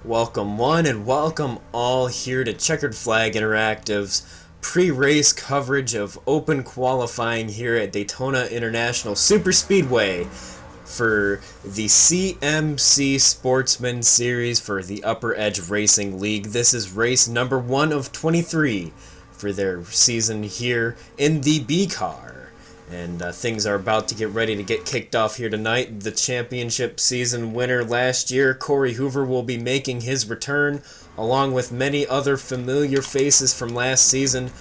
Welcome one and welcome all here to Checkered Flag Interactive's pre-race coverage of open qualifying here at Daytona International Superspeedway for the CMC Sportsman Series for the Upper Edge Racing League. This is race number 1 of 23 for their season here in the B car. And things are about to get ready to get kicked off here tonight. The championship season winner last year, Corey Hoover, will be making his return, along with many other familiar faces from last season,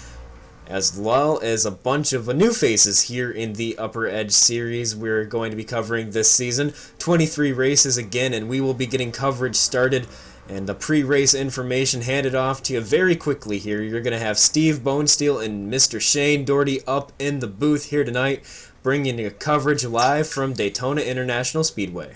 as well as a bunch of new faces here in the Upper Edge Series we're going to be covering this season. 23 races again, and we will be getting coverage started and the pre-race information handed off to you very quickly here. You're going to have Steve Bonesteel and Mr. Shane Doherty up in the booth here tonight, bringing you coverage live from Daytona International Speedway.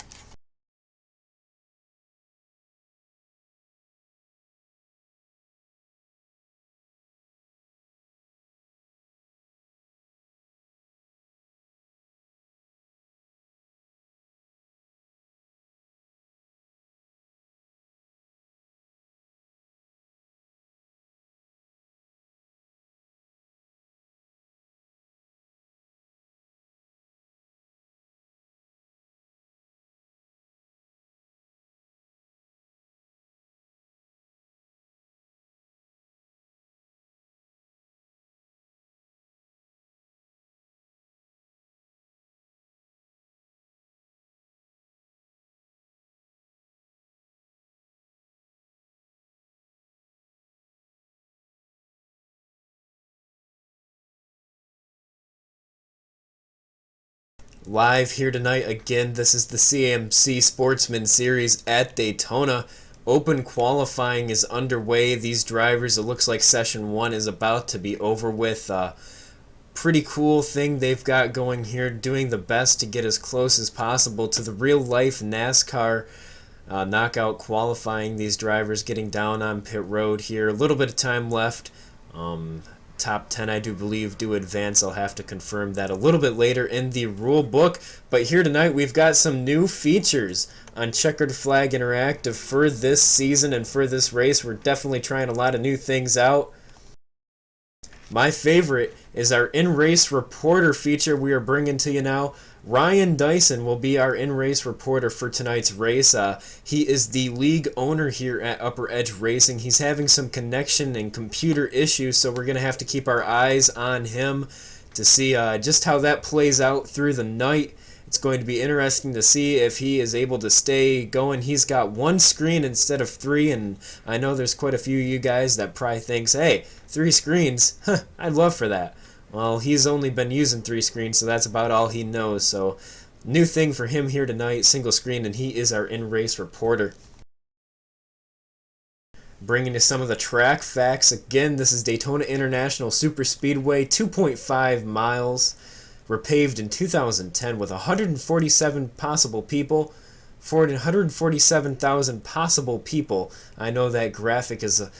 Live here tonight, again, this is the CMC Sportsman Series at Daytona. Open qualifying is underway. These drivers, it looks like Session 1 is about to be over with. Pretty cool thing they've got going here, doing the best to get as close as possible to the real-life NASCAR knockout qualifying. These drivers getting down on pit road here. A little bit of time left. Top 10, I do believe, do advance. I'll have to confirm that a little bit later in the rule book. But here tonight, we've got some new features on Checkered Flag Interactive for this season and for this race. We're definitely trying a lot of new things out. My favorite is our in-race reporter feature we are bringing to you now. Ryan Dyson will be our in-race reporter for tonight's race. He is the league owner here at Upper Edge Racing. He's having some connection and computer issues, so we're going to have to keep our eyes on him to see just how that plays out through the night. It's going to be interesting to see if he is able to stay going. He's got one screen instead of 3, and I know there's quite a few of you guys that probably thinks, hey, 3 screens? I'd love for that. Well, he's only been using 3 screens, so that's about all he knows. So, new thing for him here tonight, single screen, and he is our in-race reporter. Bringing you some of the track facts. Again, this is Daytona International Superspeedway, 2.5 miles. Were paved in 2010 with 147 possible people, 147,000 possible people. I know that graphic is a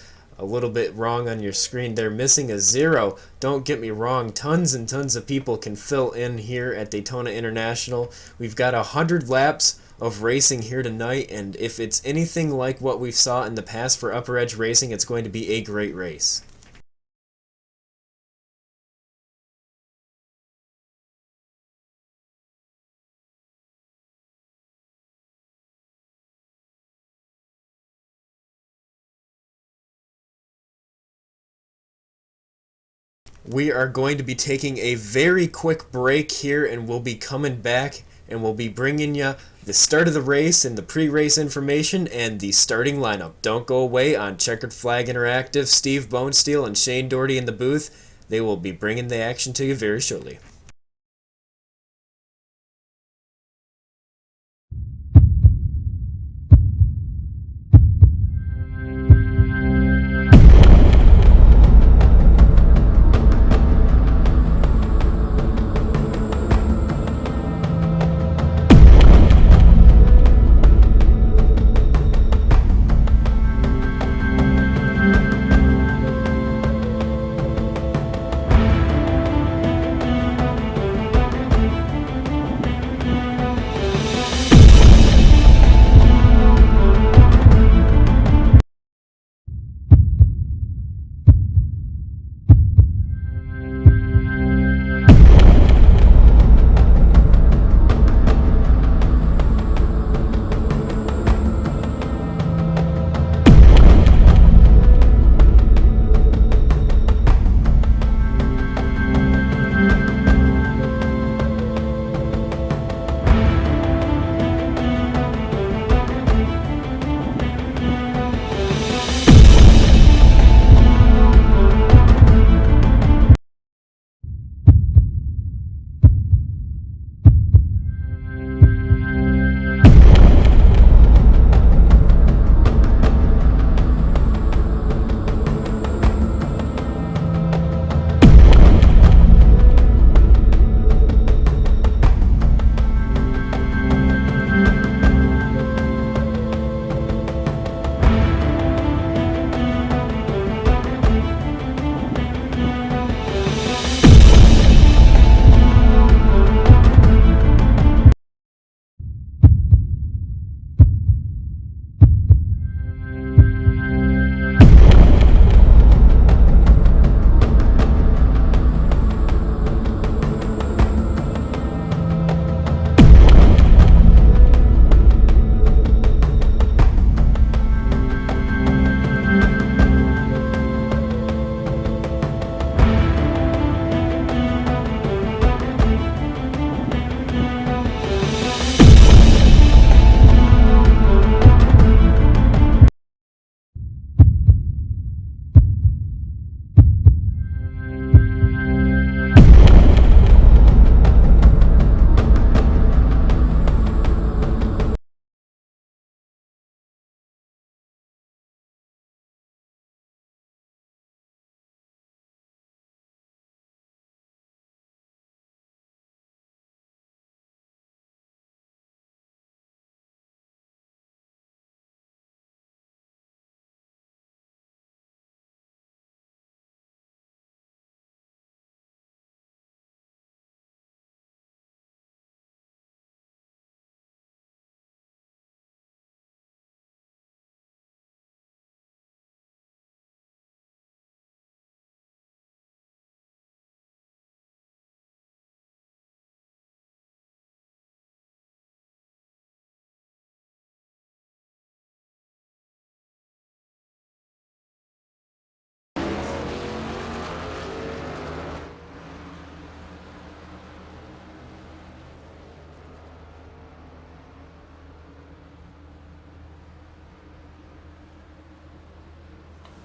little bit wrong on your screen. They're missing a 0. Don't get me wrong, tons and tons of people can fill in here at Daytona International. We've got 100 laps of racing here tonight, and if it's anything like what we saw in the past for Upper Edge Racing, it's going to be a great race. We are going to be taking a very quick break here, and we'll be coming back and we'll be bringing you the start of the race and the pre-race information and the starting lineup. Don't go away on Checkered Flag Interactive. Steve Bonesteel and Shane Doherty in the booth. They will be bringing the action to you very shortly.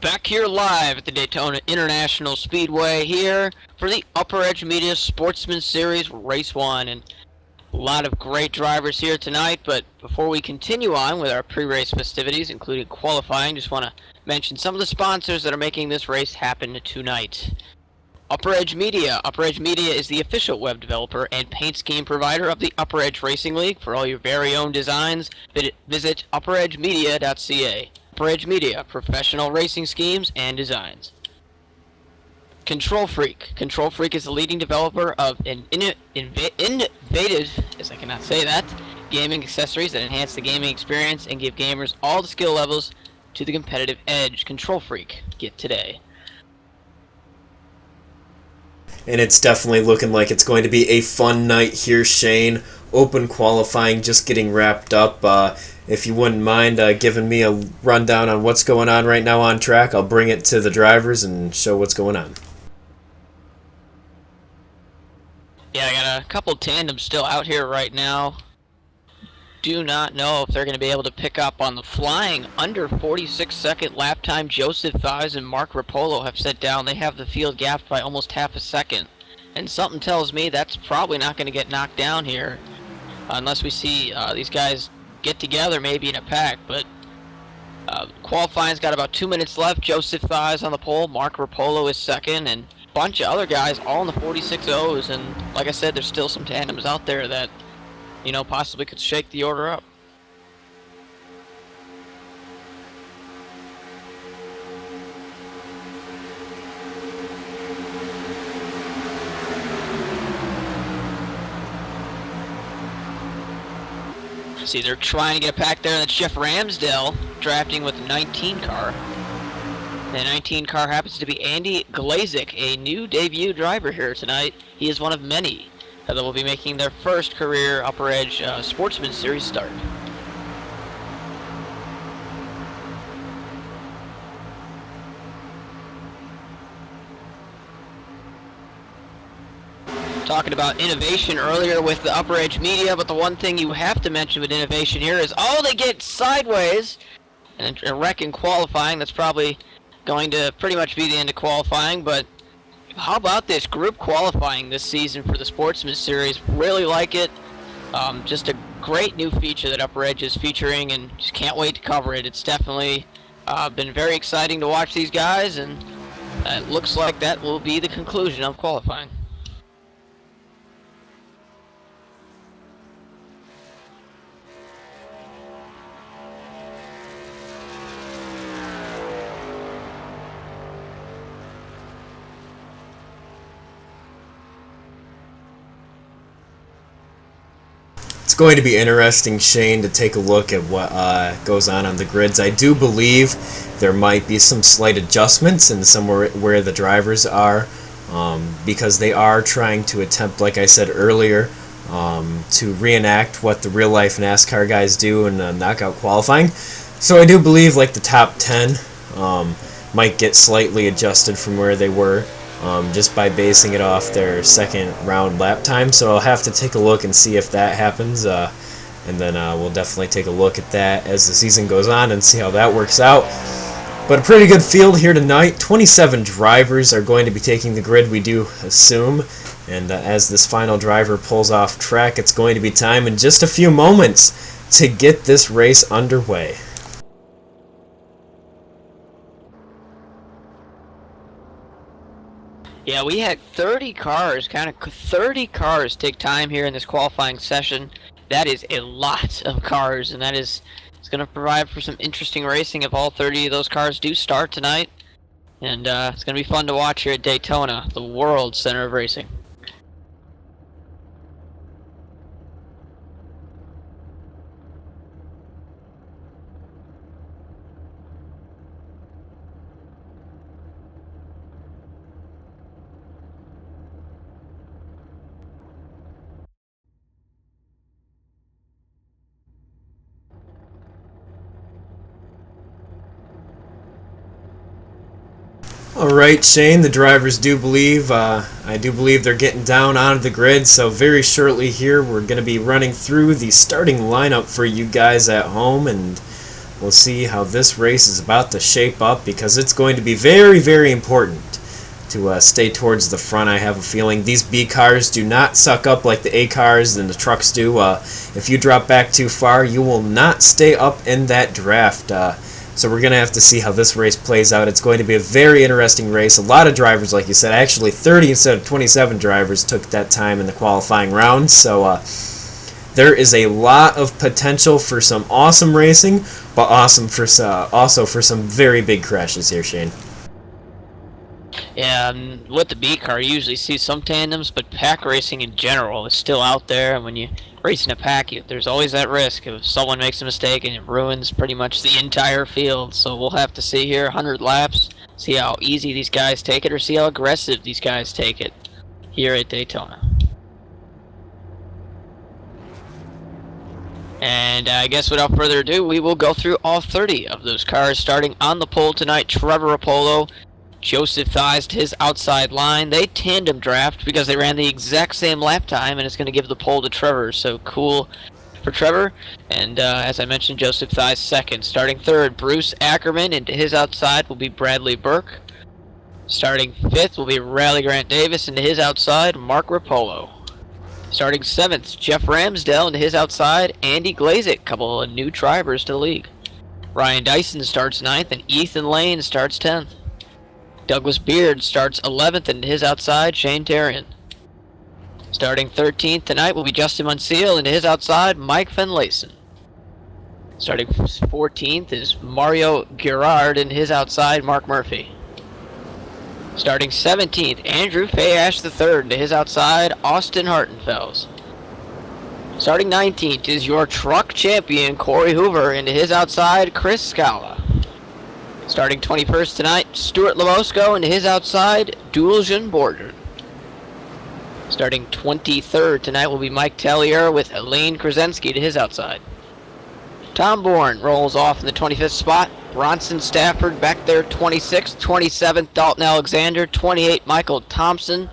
Back here live at the Daytona International Speedway here for the Upper Edge Media Sportsman Series Race 1. And a lot of great drivers here tonight, but before we continue on with our pre-race festivities, including qualifying, just want to mention some of the sponsors that are making this race happen tonight. Upper Edge Media. Upper Edge Media is the official web developer and paint scheme provider of the Upper Edge Racing League. For all your very own designs, visit upperedgemedia.ca. Upper Edge Media, professional racing schemes and designs. Control Freak. Control Freak is the leading developer of innovative, as I cannot say that, gaming accessories that enhance the gaming experience and give gamers all the skill levels to the competitive edge. Control Freak. Get today. And it's definitely looking like it's going to be a fun night here, Shane. Open qualifying just getting wrapped up. If you wouldn't mind giving me a rundown on what's going on right now on track, I'll bring it to the drivers and show what's going on. Yeah, I got a couple tandems still out here right now. Do not know if they're going to be able to pick up on the flying under 46-second lap time. Joseph Thies and Mark Rapolo have set down. They have the field gapped by almost half a second. And something tells me that's probably not going to get knocked down here unless we see these guys get together maybe in a pack. But qualifying's got about 2 minutes left. Joseph Thies on the pole. Mark Rapolo is second. And a bunch of other guys all in the 46-0s. And like I said, there's still some tandems out there that, you know, possibly could shake the order up. See, they're trying to get a pack there. That's Jeff Ramsdale drafting with the 19 car. The 19 car happens to be Andy Glazik, a new debut driver here tonight. He is one of many that will be making their first career Upper Edge Sportsman Series start. Talking about innovation earlier with the Upper Edge Media, but the one thing you have to mention with innovation here is, they get sideways and a wreck in qualifying. That's probably going to pretty much be the end of qualifying, but how about this group qualifying this season for the Sportsman Series? Really like it. Just a great new feature that Upper Edge is featuring, and just can't wait to cover it. It's definitely been very exciting to watch these guys, and it looks like that will be the conclusion of qualifying. It's going to be interesting, Shane, to take a look at what goes on the grids. I do believe there might be some slight adjustments in somewhere where the drivers are, because they are trying to attempt, like I said earlier, to reenact what the real-life NASCAR guys do in knockout qualifying. So I do believe like the top 10 might get slightly adjusted from where they were, just by basing it off their second round lap time. So I'll have to take a look and see if that happens, and then we'll definitely take a look at that as the season goes on and see how that works out. But a pretty good field here tonight. 27 drivers are going to be taking the grid, we do assume, and as this final driver pulls off track, it's going to be time in just a few moments to get this race underway. Yeah, we had 30 cars take time here in this qualifying session. That is a lot of cars, and it's going to provide for some interesting racing if all 30 of those cars do start tonight. And it's going to be fun to watch here at Daytona, the world center of racing. Alright, Shane, the drivers do believe, I do believe they're getting down onto the grid, so very shortly here we're going to be running through the starting lineup for you guys at home, and We'll see how this race is about to shape up, because it's going to be very, very important to stay towards the front. I have a feeling these B cars do not suck up like the A cars and the trucks do. If you drop back too far, you will not stay up in that draft. So we're going to have to see how this race plays out. It's going to be a very interesting race. A lot of drivers, like you said, actually 30 instead of 27 drivers took that time in the qualifying round. So there is a lot of potential for some awesome racing, but also for some very big crashes here, Shane. Yeah, with the B car, you usually see some tandems, but pack racing in general is still out there. And when you race in a pack, there's always that risk if someone makes a mistake and it ruins pretty much the entire field. So we'll have to see here 100 laps, see how easy these guys take it, or see how aggressive these guys take it here at Daytona. And I guess without further ado, we will go through all 30 of those cars. Starting on the pole tonight, Trevor Rapolo, Joseph Thies to his outside line. They tandem draft because they ran the exact same lap time, and it's going to give the pole to Trevor. So cool for Trevor. And as I mentioned, Joseph Thies second. Starting third, Bruce Ackerman, and to his outside will be Bradley Burke. Starting fifth will be Riley Grant Davis, and to his outside, Mark Rapolo. Starting seventh, Jeff Ramsdell, and to his outside, Andy Glazik. Couple of new drivers to the league. Ryan Dyson starts ninth, and Ethan Lane starts 10th. Douglas Beard starts 11th, and to his outside, Shane Terrian. Starting 13th tonight will be Justin Munseal, and to his outside, Mike Finlayson. Starting 14th is Mario Girard, and his outside, Mark Murphy. Starting 17th, Andrew Fayash III, and to his outside, Austin Hartenfels. Starting 19th is your truck champion, Corey Hoover, and to his outside, Chris Scala. Starting 21st tonight, Stuart Lamosco, and to his outside, Duljan Borden. Starting 23rd tonight will be Mike Tellier with Elaine Krasinski to his outside. Tom Bourne rolls off in the 25th spot. Bronson Stafford back there 26th. 27th, Dalton Alexander. 28th, Michael Thompson.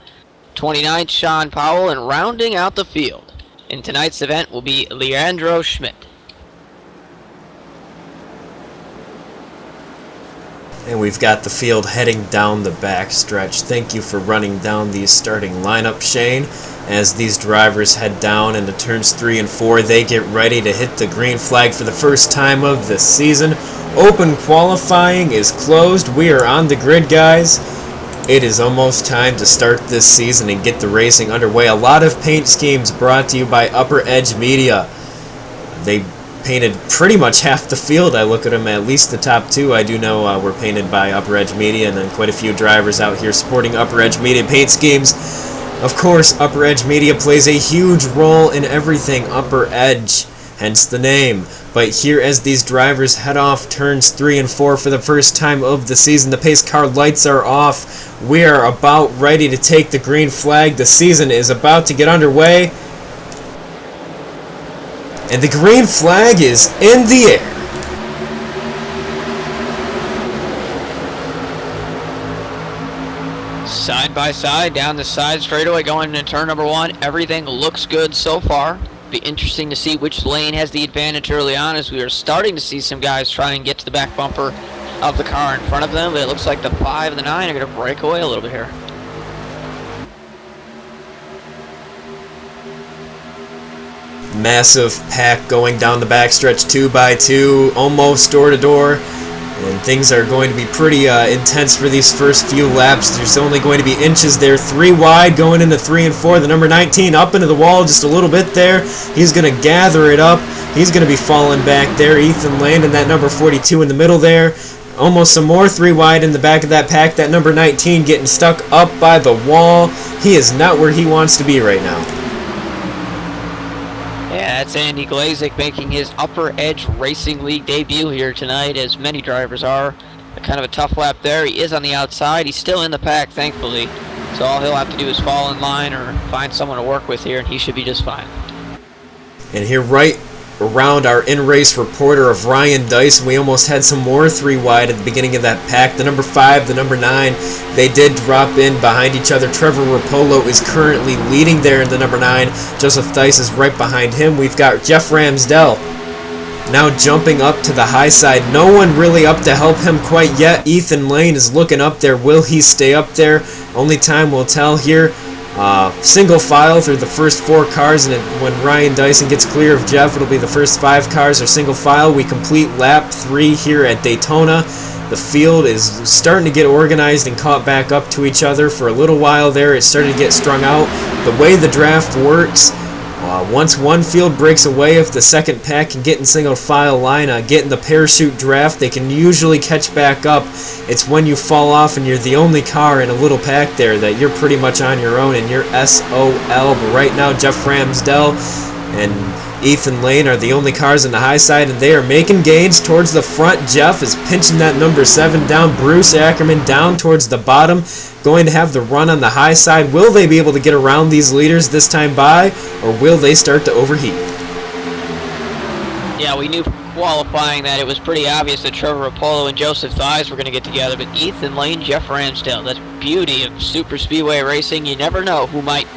29th, Sean Powell. And rounding out the field in tonight's event will be Leandro Schmidt. And we've got the field heading down the back stretch. Thank you for running down the starting lineup, Shane. As these drivers head down into turns 3 and 4, they get ready to hit the green flag for the first time of the season. Open qualifying is closed. We are on the grid, guys. It is almost time to start this season and get the racing underway. A lot of paint schemes brought to you by Upper Edge Media. They painted pretty much half the field. I look at them, at least the top two I do know were painted by Upper Edge Media, and then quite a few drivers out here sporting Upper Edge Media paint schemes. Of course, Upper Edge Media plays a huge role in everything Upper Edge, hence the name. But here, as these drivers head off turns 3 and 4 for the first time of the season, the pace car lights are off. We are about ready to take the green flag. The season is about to get underway. And the green flag is in the air. Side by side, down the side straightaway, going into turn number 1. Everything looks good so far. Be interesting to see which lane has the advantage early on, as we are starting to see some guys try and get to the back bumper of the car in front of them. But it looks like the 5 and the 9 are going to break away a little bit here. Massive pack going down the backstretch 2 by 2, almost door to door, and things are going to be pretty intense for these first few laps. There's only going to be inches there, 3 wide going into 3 and 4. The number 19 up into the wall just a little bit there. He's going to gather it up. He's going to be falling back there. Ethan Land and that number 42 in the middle there. Almost some more 3 wide in the back of that pack. That number 19 getting stuck up by the wall. He is not where he wants to be right now. Yeah, that's Andy Glazik making his Upper Edge Racing League debut here tonight, as many drivers are. Kind of a tough lap there. He is on the outside. He's still in the pack, thankfully. So all he'll have to do is fall in line or find someone to work with here, and he should be just fine. And here right around our in-race reporter of Ryan Dyson, we almost had some more 3 wide at the beginning of that pack. The number 5, the number 9, they did drop in behind each other. Trevor Rapolo is currently leading there in the number 9. Joseph Thies is right behind him. We've got Jeff Ramsdell now jumping up to the high side. No one really up to help him quite yet. Ethan Lane is looking up there. Will he stay up there? Only time will tell here. Single file through the first 4 cars, and when Ryan Dyson gets clear of Jeff, it'll be the first 5 cars are single file. We complete lap 3 here at Daytona. The field is starting to get organized and caught back up to each other. For a little while there, it's starting to get strung out. The way the draft works, once one field breaks away, if the second pack can get in single file line, get in the parachute draft, they can usually catch back up. It's when you fall off and you're the only car in a little pack there that you're pretty much on your own and you're SOL. But right now, Jeff Ramsdell and Ethan Lane are the only cars on the high side, and they are making gains towards the front. Jeff is pinching that number 7 down. Bruce Ackerman down towards the bottom, going to have the run on the high side. Will they be able to get around these leaders this time by, or will they start to overheat? Yeah, we knew from qualifying that it was pretty obvious that Trevor Rapolo and Joseph Thies were going to get together, but Ethan Lane, Jeff Ramsdell, that's the beauty of super speedway racing. You never know who might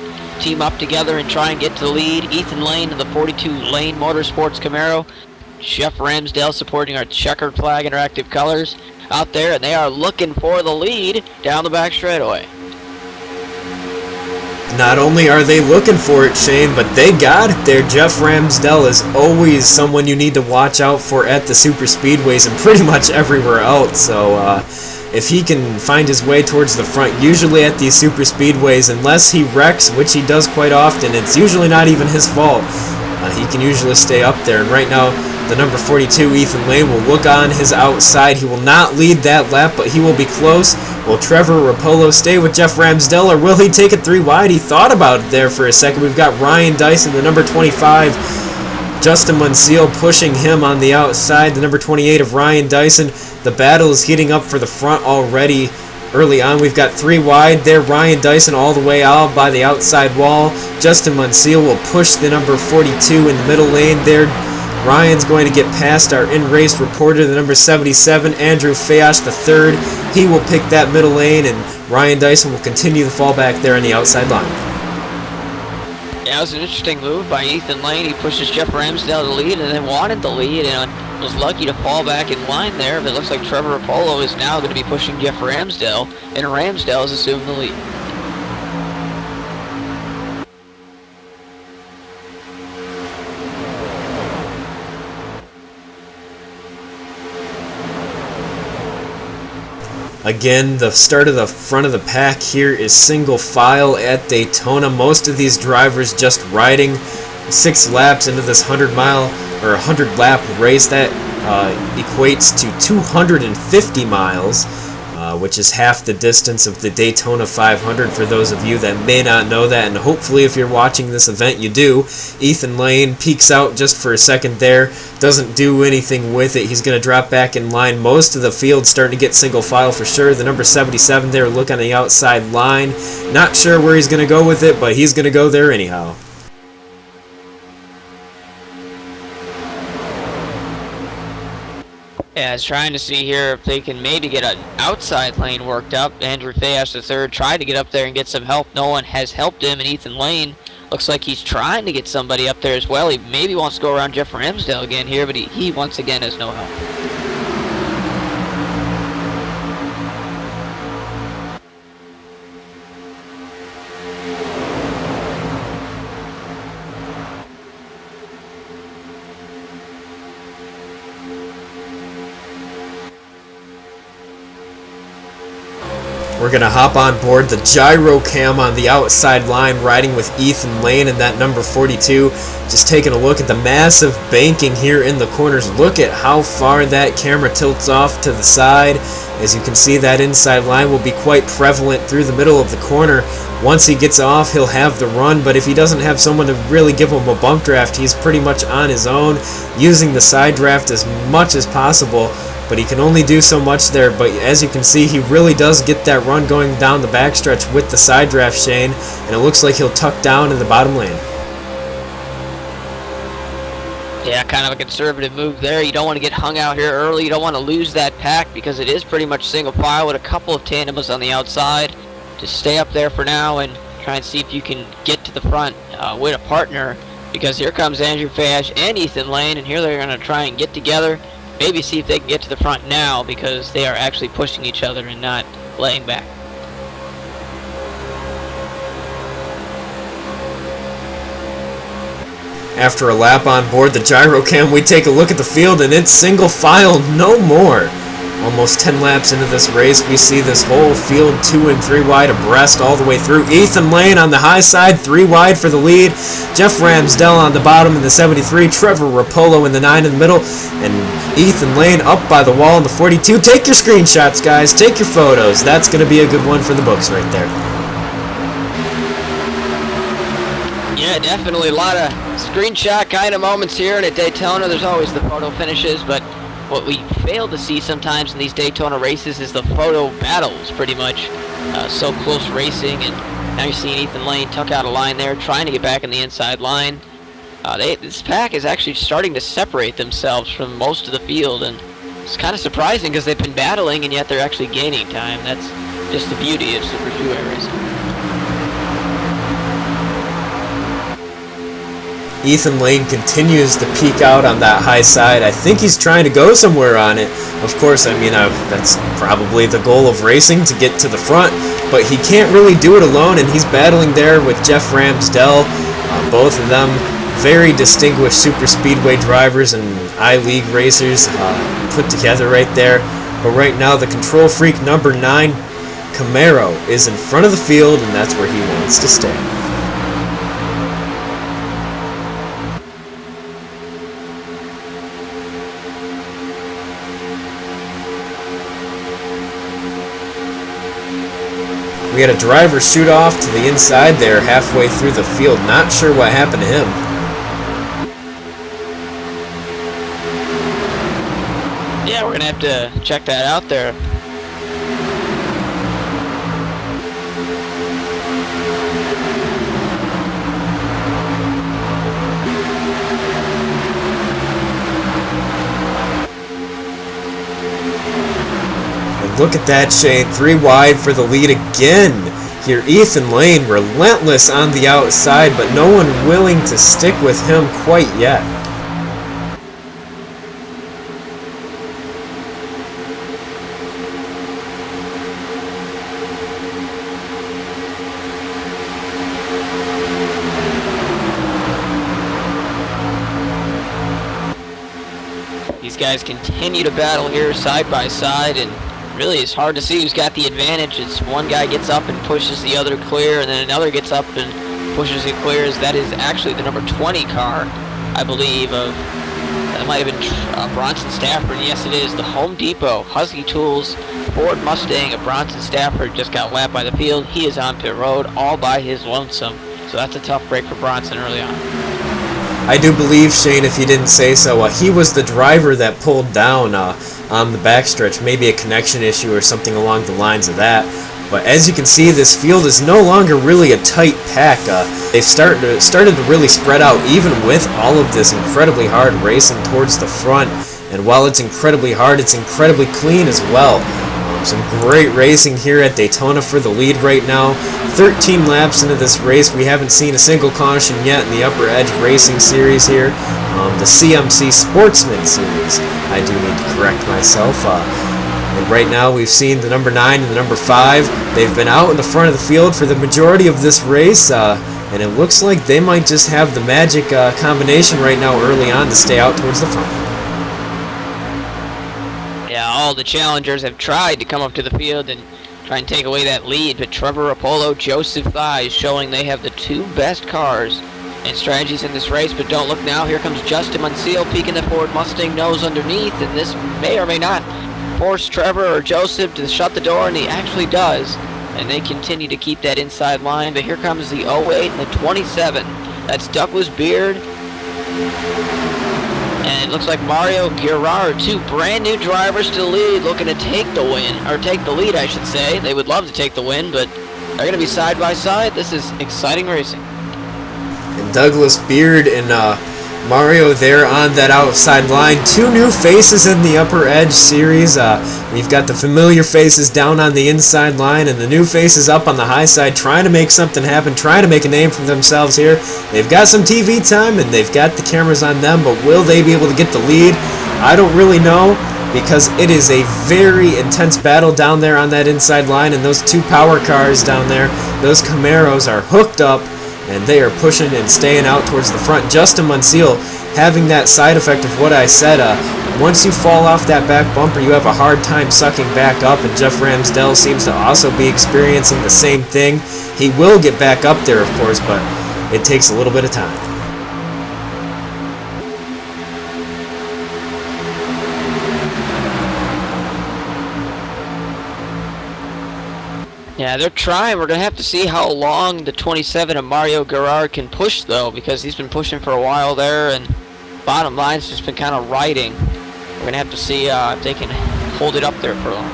team up together and try and get to the lead. Ethan Lane in the 42 Lane Motorsports Camaro. Jeff Ramsdell supporting our checkered flag interactive colors out there, and they are looking for the lead down the back straightaway. Not only are they looking for it, Shane, but they got it there. Jeff Ramsdell is always someone you need to watch out for at the super speedways and pretty much everywhere else. So if he can find his way towards the front, usually at these super speedways, unless he wrecks, which he does quite often, it's usually not even his fault. He can usually stay up there. And right now, the number 42, Ethan Lane, will look on his outside. He will not lead that lap, but he will be close. Will Trevor Rapolo stay with Jeff Ramsdell, or will he take it 3 wide? He thought about it there for a second. We've got Ryan Dyson, the number 25. Justin Munseal pushing him on the outside. The number 28 of Ryan Dyson. The battle is heating up for the front already. Early on, we've got 3 wide there. Ryan Dyson all the way out by the outside wall. Justin Munseal will push the number 42 in the middle lane there. Ryan's going to get past our in-race reporter, the number 77, Andrew Fayash III. He will pick that middle lane, and Ryan Dyson will continue the fallback there on the outside line. Yeah, it was an interesting move by Ethan Lane. He pushes Jeff Ramsdell to lead and then wanted the lead and was lucky to fall back in line there, but it looks like Trevor Rapolo is now going to be pushing Jeff Ramsdell, and Ramsdell has assumed the lead. Again, the start of the front of the pack here is single file at Daytona. Most of these drivers just riding 6 laps into this 100-mile or 100-lap race. That equates to 250 miles, which is half the distance of the Daytona 500 for those of you that may not know that, and hopefully if you're watching this event you do. Ethan Lane peeks out just for a second there, doesn't do anything with it. He's going to drop back in line. Most of the field starting to get single file for sure. The number 77 there, look on the outside line. Not sure where he's going to go with it, but he's going to go there anyhow. Yeah, I was trying to see here if they can maybe get an outside lane worked up. Andrew Fayash III tried to get up there and get some help. No one has helped him, and Ethan Lane looks like he's trying to get somebody up there as well. He maybe wants to go around Jeff Ramsdell again here, but he once again has no help. We're going to hop on board the gyro cam on the outside line, riding with Ethan Lane and that number 42. Just taking a look at the massive banking here in the corners. Look at how far that camera tilts off to the side. As you can see, that inside line will be quite prevalent through the middle of the corner. Once he gets off, he'll have the run, but if he doesn't have someone to really give him a bump draft, he's pretty much on his own, using the side draft as much as possible. But he can only do so much there. But as you can see, he really does get that run going down the backstretch with the side draft, Shane, and it looks like he'll tuck down in the bottom lane. Yeah, kind of a conservative move there. You don't want to get hung out here early. You don't want to lose that pack because it is pretty much single file with a couple of tandems on the outside. Just stay up there for now and try and see if you can get to the front with a partner. because here comes Andrew Fash and Ethan Lane, and here they're going to try and get together, maybe see if they can get to the front now, because they are actually pushing each other and not laying back. After a lap on board the gyro cam, we take a look at the field, and it's single file, no more. Almost 10 laps into this race, we see this whole field 2 and 3 wide abreast all the way through. Ethan Lane on the high side, 3 wide for the lead. Jeff Ramsdell on the bottom in the 73. Trevor Rapolo in the 9 in the middle. And Ethan Lane up by the wall in the 42. Take your screenshots, guys. Take your photos. That's going to be a good one for the books right there. Yeah, definitely a lot of screenshot kind of moments here. And at Daytona, there's always the photo finishes, but what we fail to see sometimes in these Daytona races is the photo battles, pretty much. So close racing, and now you're seeing Ethan Lane tuck out a line there, trying to get back in the inside line. This pack is actually starting to separate themselves from most of the field, and it's kind of surprising because they've been battling, and yet they're actually gaining time. That's just the beauty of Super Speedway racing. Ethan Lane continues to peek out on that high side. I think he's trying to go somewhere on it. Of course, I mean, that's probably the goal of racing, to get to the front, but he can't really do it alone, and he's battling there with Jeff Ramsdell. Both of them very distinguished super speedway drivers and I-League racers put together right there. But right now, the control freak number 9, Camaro, is in front of the field, and that's where he wants to stay. We had a driver shoot off to the inside there halfway through the field. Not sure what happened to him. Yeah, we're going to have to check that out there. Look at that, Shane. 3 wide for the lead again. Here, Ethan Lane, relentless on the outside, but no one willing to stick with him quite yet. These guys continue to battle here side by side, and really it's hard to see who's got the advantage. It's one guy gets up and pushes the other clear, and then another gets up and pushes it clear. That is actually the number 20 car, I believe, that might have been Bronson Stafford. Yes, it is. The Home Depot Husky Tools Ford Mustang of Bronson Stafford just got lapped by the field. He is on pit road all by his lonesome, so that's a tough break for Bronson early on. I do believe, Shane, if you didn't say so, he was the driver that pulled down on the backstretch, maybe a connection issue or something along the lines of that. But as you can see, this field is no longer really a tight pack. They've started to really spread out, even with all of this incredibly hard racing towards the front. And while it's incredibly hard, it's incredibly clean as well. Some great racing here at Daytona for the lead right now. 13 laps into this race. We haven't seen a single caution yet in the Upper Edge Racing Series here. The CMC Sportsman Series. I do need to correct myself. And right now we've seen the number 9 and the number 5. They've been out in the front of the field for the majority of this race. And it looks like they might just have the magic combination right now early on to stay out towards the front. Yeah, all the challengers have tried to come up to the field and try and take away that lead, but Trevor Rapolo, Joseph Thies showing they have the 2 best cars and strategies in this race. But don't look now, here comes Justin Mansell peeking the Ford Mustang nose underneath, and this may or may not force Trevor or Joseph to shut the door, and he actually does. And they continue to keep that inside line, but here comes the 08 and the 27. That's Douglas Beard. And it looks like Mario Guerrero, 2 brand new drivers to the lead, looking to take the win, or take the lead, I should say. They would love to take the win, but they're going to be side by side. This is exciting racing. And Douglas Beard and Mario there on that outside line. Two new faces in the Upper Edge series. We've got the familiar faces down on the inside line and the new faces up on the high side trying to make something happen, trying to make a name for themselves here. They've got some TV time and they've got the cameras on them, but will they be able to get the lead? I don't really know, because it is a very intense battle down there on that inside line, and those two power cars down there, those Camaros, are hooked up and they are pushing and staying out towards the front. Justin Munseel having that side effect of what I said. Once you fall off that back bumper, you have a hard time sucking back up, and Jeff Ramsdell seems to also be experiencing the same thing. He will get back up there, of course, but it takes a little bit of time. Yeah, they're trying. We're going to have to see how long the 27 of Mario Gerard can push, though, because he's been pushing for a while there, and bottom line's just been kind of riding. We're going to have to see if they can hold it up there for long.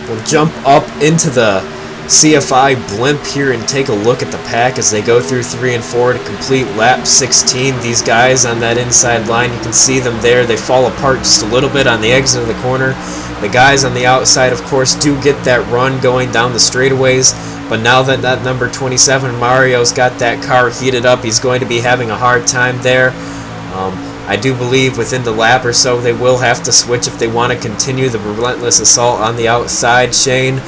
We'll jump up into the CFI blimp here and take a look at the pack as they go through 3 and 4 to complete lap 16. These guys on that inside line, you can see them there. They fall apart just a little bit on the exit of the corner. The guys on the outside, of course, do get that run going down the straightaways, but now that that number 27 Mario's got that car heated up, he's going to be having a hard time there. I do believe within the lap or so they will have to switch if they want to continue the relentless assault on the outside, Shane.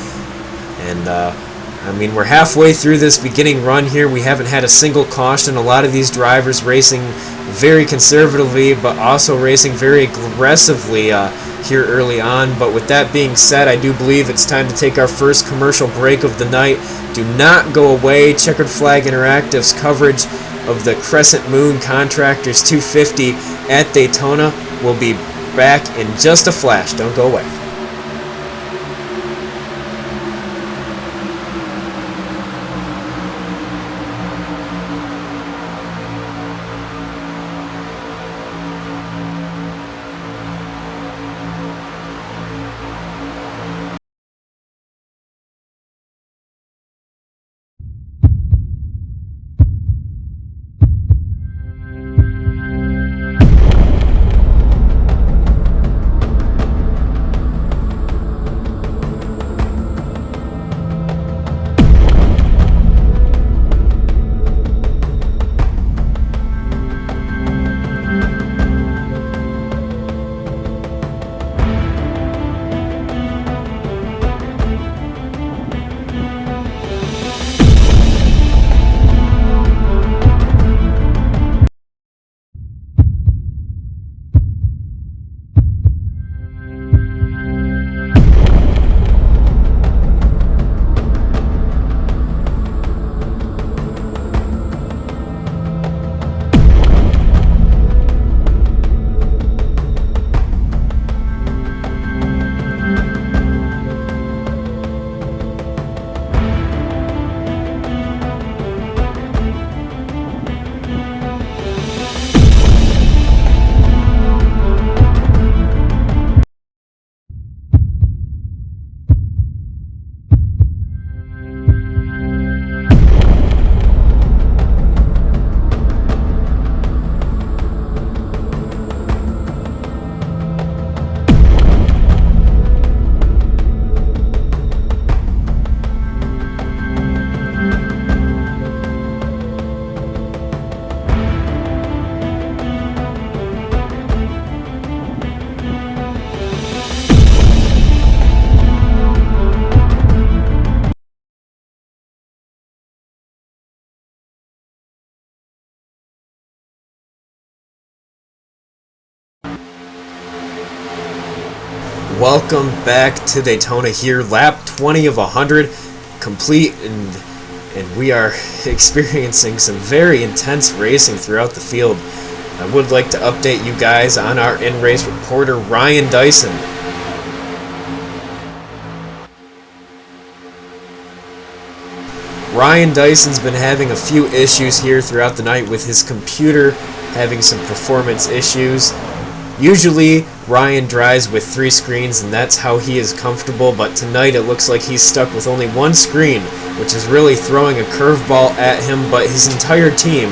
And I mean, we're halfway through this beginning run here. We haven't had a single caution. A lot of these drivers racing very conservatively, but also racing very aggressively here early on. But with that being said, I do believe it's time to take our first commercial break of the night. Do not go away. Checkered Flag Interactive's coverage of the Crescent Moon Contractors 250 at Daytona will be back in just a flash. Don't go away. Welcome back to Daytona here, lap 20 of 100 complete, and we are experiencing some very intense racing throughout the field. I would like to update you guys on our in-race reporter, Ryan Dyson. Ryan Dyson's been having a few issues here throughout the night with his computer having some performance issues. Usually Ryan drives with 3 screens and that's how he is comfortable, but tonight it looks like he's stuck with only 1 screen, which is really throwing a curveball at him. But his entire team,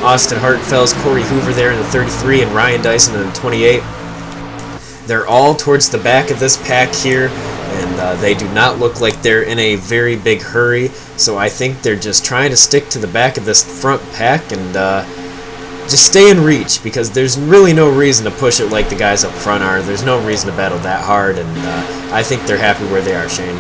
Austin Hartfels, Corey Hoover there in the 33, and Ryan Dyson in the 28. They're all towards the back of this pack here, and they do not look like they're in a very big hurry, so I think they're just trying to stick to the back of this front pack and just stay in reach, because there's really no reason to push it like the guys up front are. There's no reason to battle that hard, and I think they're happy where they are, Shane.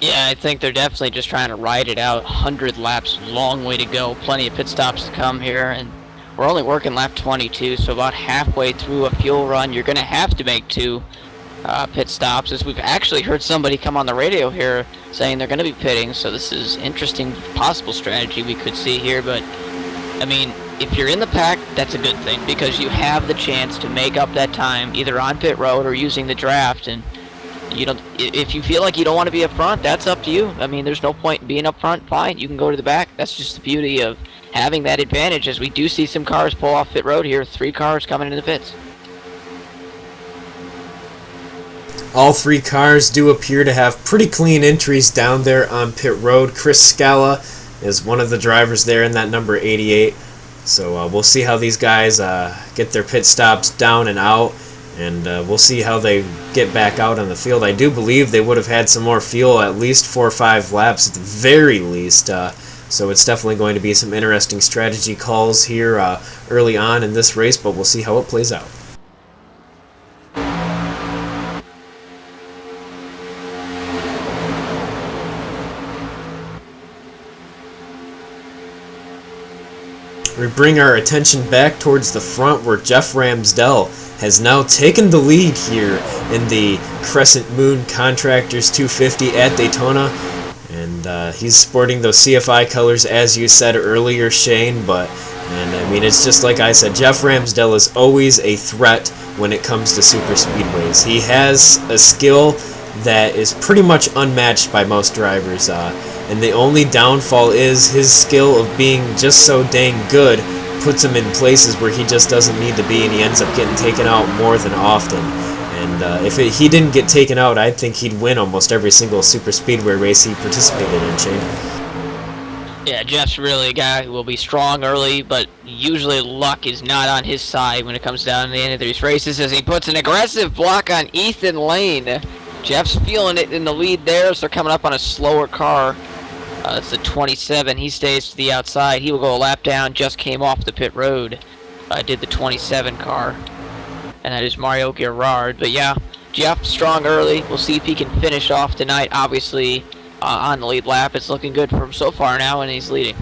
Yeah, I think they're definitely just trying to ride it out. 100 laps, long way to go. Plenty of pit stops to come here, and we're only working lap 22, so about halfway through a fuel run, you're going to have to make 2 pit stops, as we've actually heard somebody come on the radio here saying they're going to be pitting, so this is interesting possible strategy we could see here. But I mean, if you're in the pack, that's a good thing, because you have the chance to make up that time either on pit road or using the draft. And you don't, if you feel like you don't want to be up front, that's up to you. I mean, there's no point in being up front. Fine, you can go to the back. That's just the beauty of having that advantage, as we do see some cars pull off pit road here. 3 cars coming into the pits. All 3 cars do appear to have pretty clean entries down there on pit road. Chris Scala is one of the drivers there in that number 88. So we'll see how these guys get their pit stops down and out, and we'll see how they get back out on the field. I do believe they would have had some more fuel, at least 4 or 5 laps at the very least. So it's definitely going to be some interesting strategy calls here early on in this race, but we'll see how it plays out. We bring our attention back towards the front, where Jeff Ramsdell has now taken the lead here in the Crescent Moon Contractors 250 at Daytona. And he's sporting those CFI colors, as you said earlier, Shane. And I mean, it's just like I said, Jeff Ramsdell is always a threat when it comes to super speedways. He has a skill that is pretty much unmatched by most drivers. And the only downfall is his skill of being just so dang good puts him in places where he just doesn't need to be, and he ends up getting taken out more than often. And if he didn't get taken out, I think he'd win almost every single super speedway race he participated in, Shane. Yeah, Jeff's really a guy who will be strong early, but usually luck is not on his side when it comes down to the end of these races, as he puts an aggressive block on Ethan Lane. Jeff's feeling it in the lead there, so they're coming up on a slower car. It's the 27. He stays to the outside. He will go a lap down. Just came off the pit road. Did the 27 car. And that is Mario Gerard. But yeah, Jeff strong early. We'll see if he can finish off tonight. Obviously, on the lead lap, it's looking good for him so far now, and he's leading.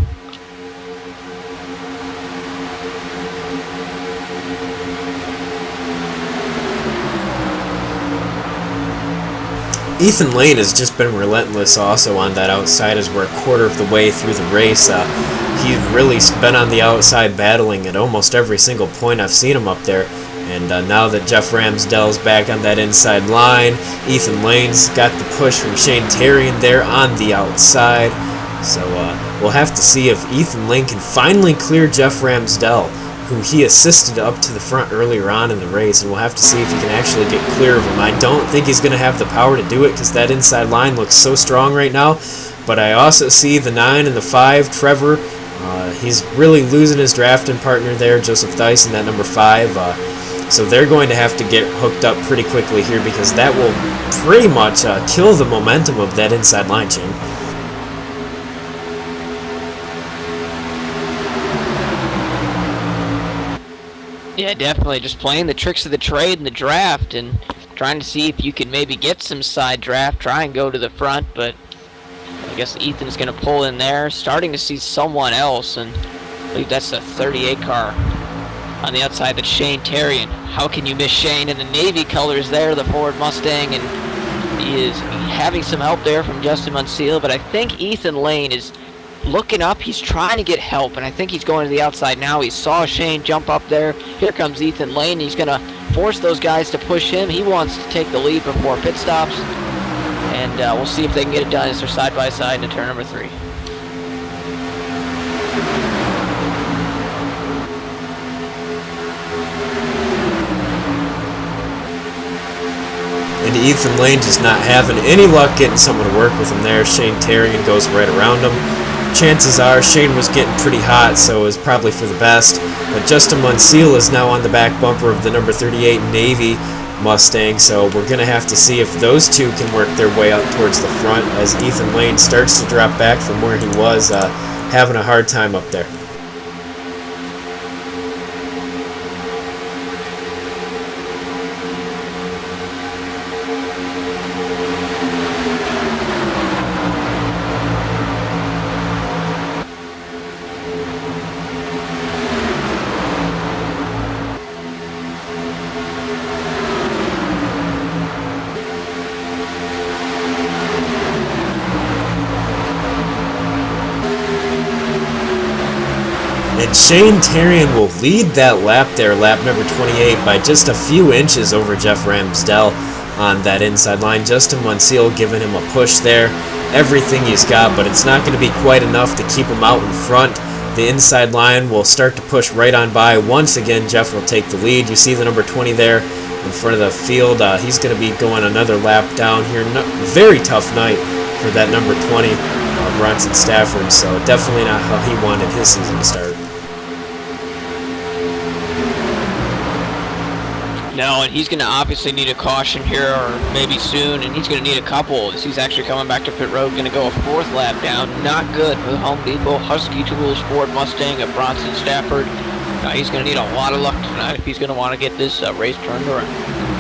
Ethan Lane has just been relentless also on that outside, as we're a quarter of the way through the race. He's really been on the outside battling at almost every single point I've seen him up there. And now that Jeff Ramsdell's back on that inside line, Ethan Lane's got the push from Shane Terrian there on the outside. So we'll have to see if Ethan Lane can finally clear Jeff Ramsdell, who he assisted up to the front earlier on in the race, and we'll have to see if he can actually get clear of him. I don't think he's going to have the power to do it, because that inside line looks so strong right now. But I also see the 9 and the 5, Trevor. He's really losing his drafting partner there, Joseph Dyson, that number 5. So they're going to have to get hooked up pretty quickly here, because that will pretty much kill the momentum of that inside line, Shane. Yeah, definitely. Just playing the tricks of the trade in the draft and trying to see if you can maybe get some side draft, try and go to the front, but I guess Ethan's going to pull in there. Starting to see someone else, and I believe that's the 38 car on the outside. That's Shane Terrian. How can you miss Shane in the Navy colors there, the Ford Mustang, and he is having some help there from Justin Munseal, but I think Ethan Lane is looking up. He's trying to get help, and I think he's going to the outside now. He saw Shane jump up there. Here comes Ethan Lane. He's going to force those guys to push him. He wants to take the lead before pit stops, and we'll see if they can get it done as they're side by side into turn number 3. And Ethan Lane just not having any luck getting someone to work with him there. Shane Terrian goes right around him. chances are Shane was getting pretty hot, so it was probably for the best. But Justin Munseel is now on the back bumper of the number 38 Navy Mustang, so we're going to have to see if those two can work their way up towards the front as Ethan Lane starts to drop back from where he was, having a hard time up there. And Shane Terrian will lead that lap there, lap number 28, by just a few inches over Jeff Ramsdell on that inside line. Justin Munseel giving him a push there, everything he's got, but it's not going to be quite enough to keep him out in front. The inside line will start to push right on by. Once again, Jeff will take the lead. You see the number 20 there in front of the field. He's going to be going another lap down here. Very tough night for that number 20, Bronson Stafford, so definitely not how he wanted his season to start. No, and he's going to obviously need a caution here, or maybe soon, and he's going to need a couple as he's actually coming back to pit road, going to go a fourth lap down. Not good for the Home Depot Husky Tools Ford Mustang of Bronson Stafford. He's going to need a lot of luck tonight if he's going to want to get this race turned around.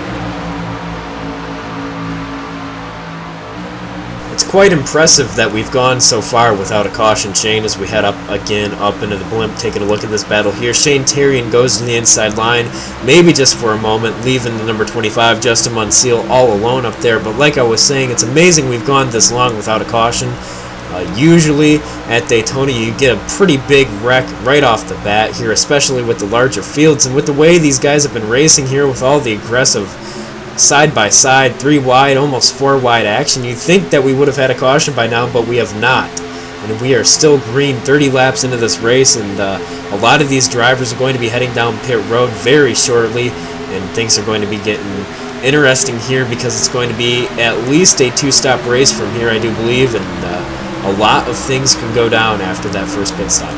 It's quite impressive that we've gone so far without a caution, Shane, as we head up again up into the blimp, taking a look at this battle here. Shane Terrian goes to the inside line, maybe just for a moment, leaving the number 25, Justin Munseel, all alone up there. But like I was saying, it's amazing we've gone this long without a caution. Usually at Daytona you get a pretty big wreck right off the bat here, especially with the larger fields. And with the way these guys have been racing here with all the aggressive side-by-side, 3 wide, almost 4 wide action, you'd think that we would have had a caution by now, but we have not. And we are still green 30 laps into this race, and a lot of these drivers are going to be heading down pit road very shortly, and things are going to be getting interesting here because it's going to be at least a 2-stop race from here, I do believe, and a lot of things can go down after that first pit stop.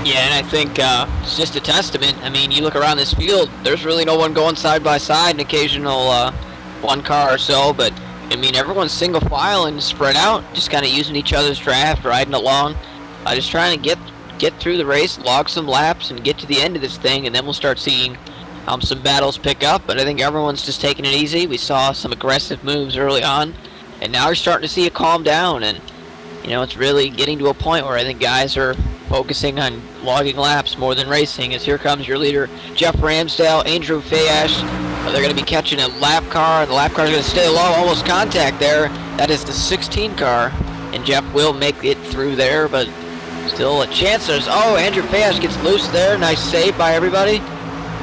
Yeah, and I think it's just a testament. I mean, you look around this field, there's really no one going side by side, an occasional one car or so, but I mean, everyone's single file and spread out, just kind of using each other's draft, riding along, just trying to get through the race, log some laps, and get to the end of this thing, and then we'll start seeing some battles pick up. But I think everyone's just taking it easy. We saw some aggressive moves early on, and now we're starting to see it calm down, and you know, it's really getting to a point where I think guys are focusing on logging laps more than racing, as here comes your leader, Jeff Ramsdell, Andrew Fayash. They're going to be catching a lap car, and the lap car is going to stay low, almost contact there. That is the 16 car, and Jeff will make it through there, but still a chance. Oh, Andrew Fayash gets loose there. Nice save by everybody.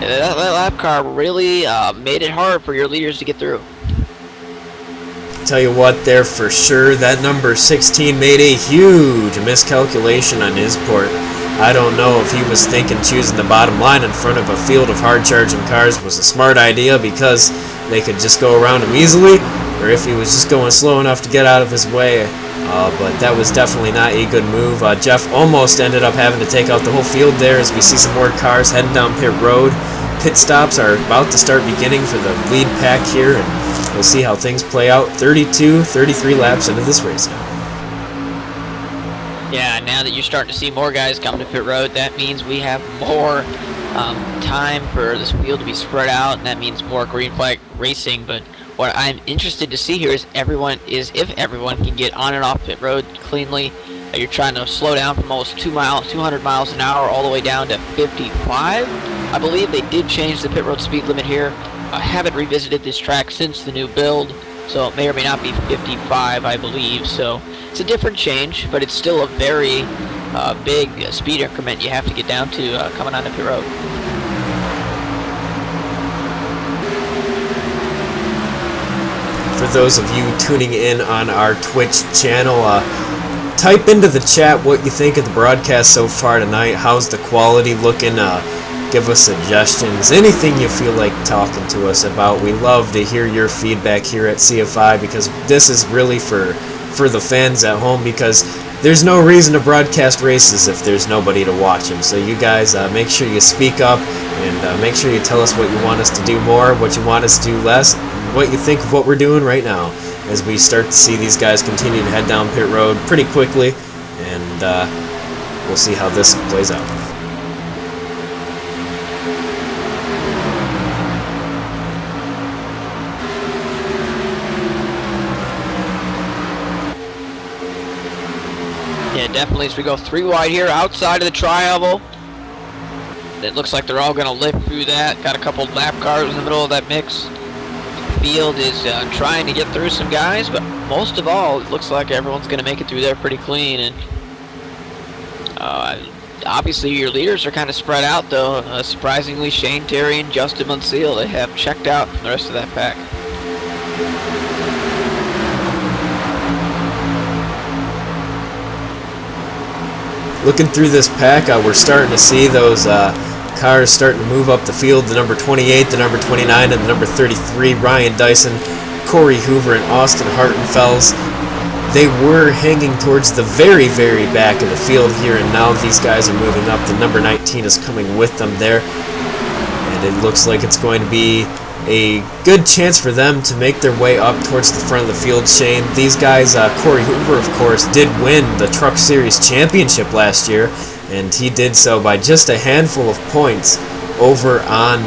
That lap car really made it hard for your leaders to get through. Tell you what, there for sure, that number 16 made a huge miscalculation on his part. I don't know if he was thinking choosing the bottom line in front of a field of hard-charging cars was a smart idea because they could just go around him easily, or if he was just going slow enough to get out of his way. But that was definitely not a good move. Jeff almost ended up having to take out the whole field there as we see some more cars heading down pit road. Pit stops are about to start beginning for the lead pack here, and we'll see how things play out. 32, 33 laps into this race now. Yeah, now that you're starting to see more guys come to pit road, that means we have more time for this field to be spread out, and that means more green flag racing. But what I'm interested to see here is if everyone can get on and off pit road cleanly. You're trying to slow down from almost 200 miles an hour all the way down to 55. I believe they did change the pit road speed limit here. I haven't revisited this track since the new build, so it may or may not be 55, I believe. So it's a different change, but it's still a very big speed increment you have to get down to coming onto pit road. For those of you tuning in on our Twitch channel, type into the chat what you think of the broadcast so far tonight. How's the quality looking? Give us suggestions, anything you feel like talking to us about. We love to hear your feedback here at CFI because this is really for the fans at home, because there's no reason to broadcast races if there's nobody to watch them. So you guys make sure you speak up, and make sure you tell us what you want us to do more, what you want us to do less, and what you think of what we're doing right now, as we start to see these guys continue to head down pit road pretty quickly, and we'll see how this plays out. Yeah, definitely as we go 3 wide here outside of the tri-oval. It looks like they're all going to lift through that. Got a couple lap cars in the middle of that mix. The field is trying to get through some guys, but most of all, it looks like everyone's going to make it through there pretty clean. And obviously your leaders are kind of spread out, though. Surprisingly, Shane Terry and Justin Munseal, they have checked out from the rest of that pack. Looking through this pack, we're starting to see those cars starting to move up the field. The number 28, the number 29, and the number 33, Ryan Dyson, Corey Hoover, and Austin Hartenfels. They were hanging towards the very, very back of the field here, and now these guys are moving up. The number 19 is coming with them there, and it looks like it's going to be a good chance for them to make their way up towards the front of the field, Shane. These guys, Corey Hoover, of course, did win the Truck Series Championship last year, and he did so by just a handful of points over on